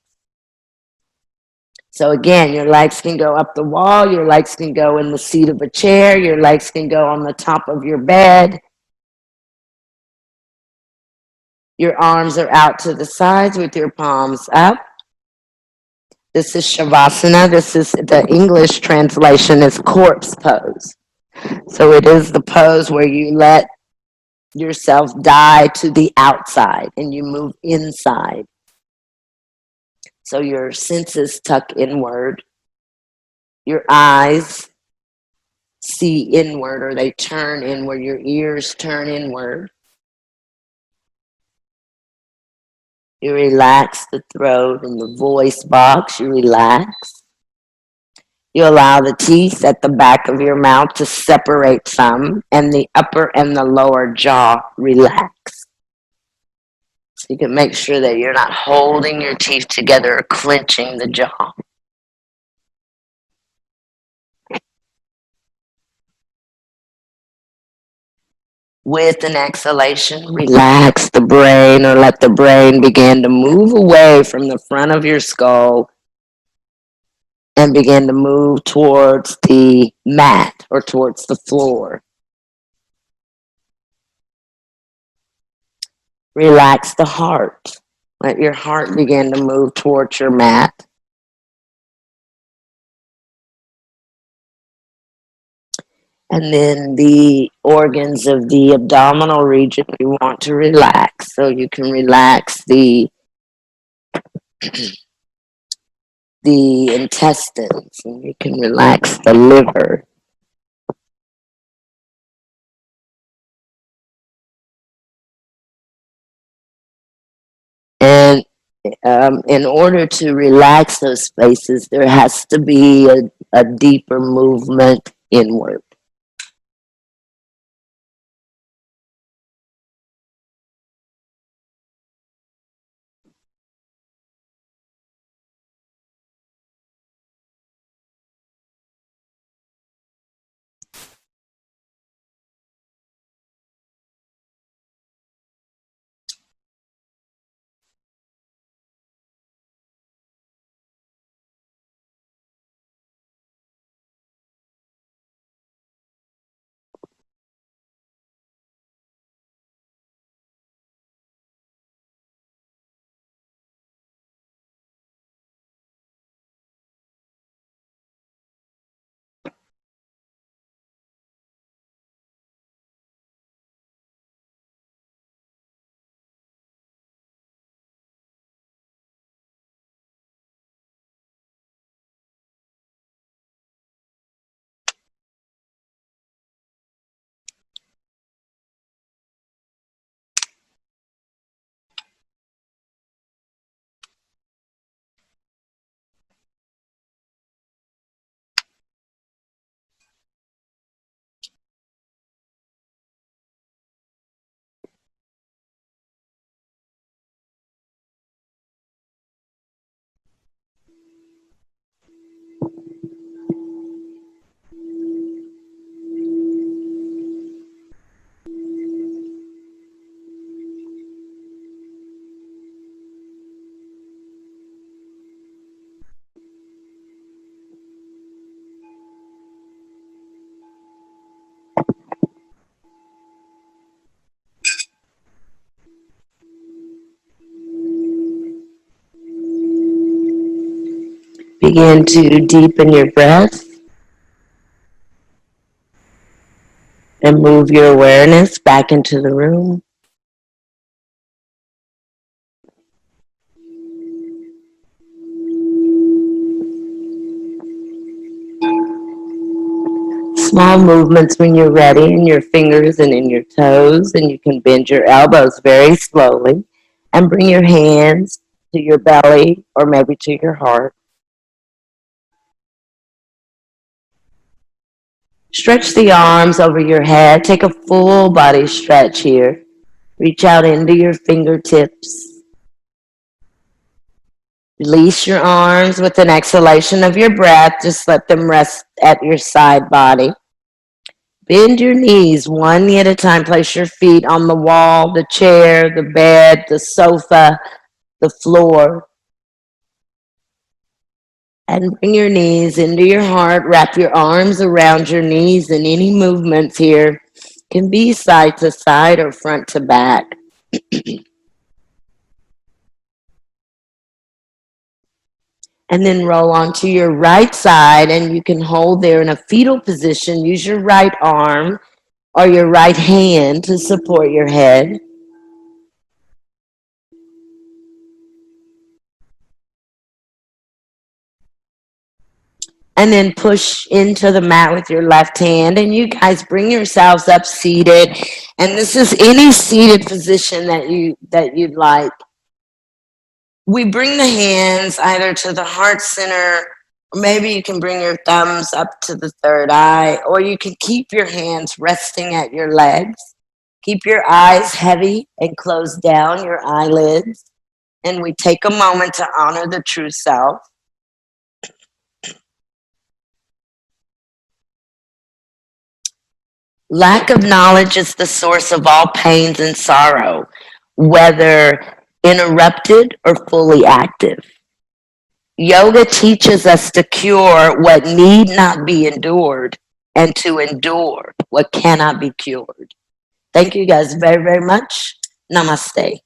So again, your legs can go up the wall, your legs can go in the seat of a chair, your legs can go on the top of your bed. Your arms are out to the sides with your palms up. This is Shavasana. This is the English translation is corpse pose. So it is the pose where you let yourself die to the outside and you move inside. So your senses tuck inward. Your eyes see inward, or they turn inward. Your ears turn inward. You relax the throat and the voice box. You relax. You allow the teeth at the back of your mouth to separate some, and the upper and the lower jaw relax. So you can make sure that you're not holding your teeth together or clenching the jaw. With an exhalation, relax the brain, or let the brain begin to move away from the front of your skull and begin to move towards the mat or towards the floor. Relax the heart. Let your heart begin to move towards your mat. And then the organs of the abdominal region we want to relax. So you can relax the intestines, and you can relax the liver. And in order to relax those spaces, there has to be a deeper movement inward. Begin to deepen your breath and move your awareness back into the room. Small movements when you're ready in your fingers and in your toes, and you can bend your elbows very slowly and bring your hands to your belly or maybe to your heart. Stretch the arms over your head. Take a full body stretch here. Reach out into your fingertips. Release your arms with an exhalation of your breath. Just let them rest at your side body. Bend your knees one knee at a time. Place your feet on the wall, the chair, the bed, the sofa, the floor. And bring your knees into your heart. Wrap your arms around your knees, and any movements here can be side to side or front to back. And then roll onto your right side, and you can hold there in a fetal position. Use your right arm or your right hand to support your head. And then push into the mat with your left hand. And you guys bring yourselves up seated. And this is any seated position that you'd like. We bring the hands either to the heart center, or maybe you can bring your thumbs up to the third eye, or you can keep your hands resting at your legs. Keep your eyes heavy and close down your eyelids. And we take a moment to honor the true self. Lack of knowledge is the source of all pains and sorrow, whether interrupted or fully active. Yoga teaches us to cure what need not be endured and to endure what cannot be cured. Thank you guys very, very much. Namaste.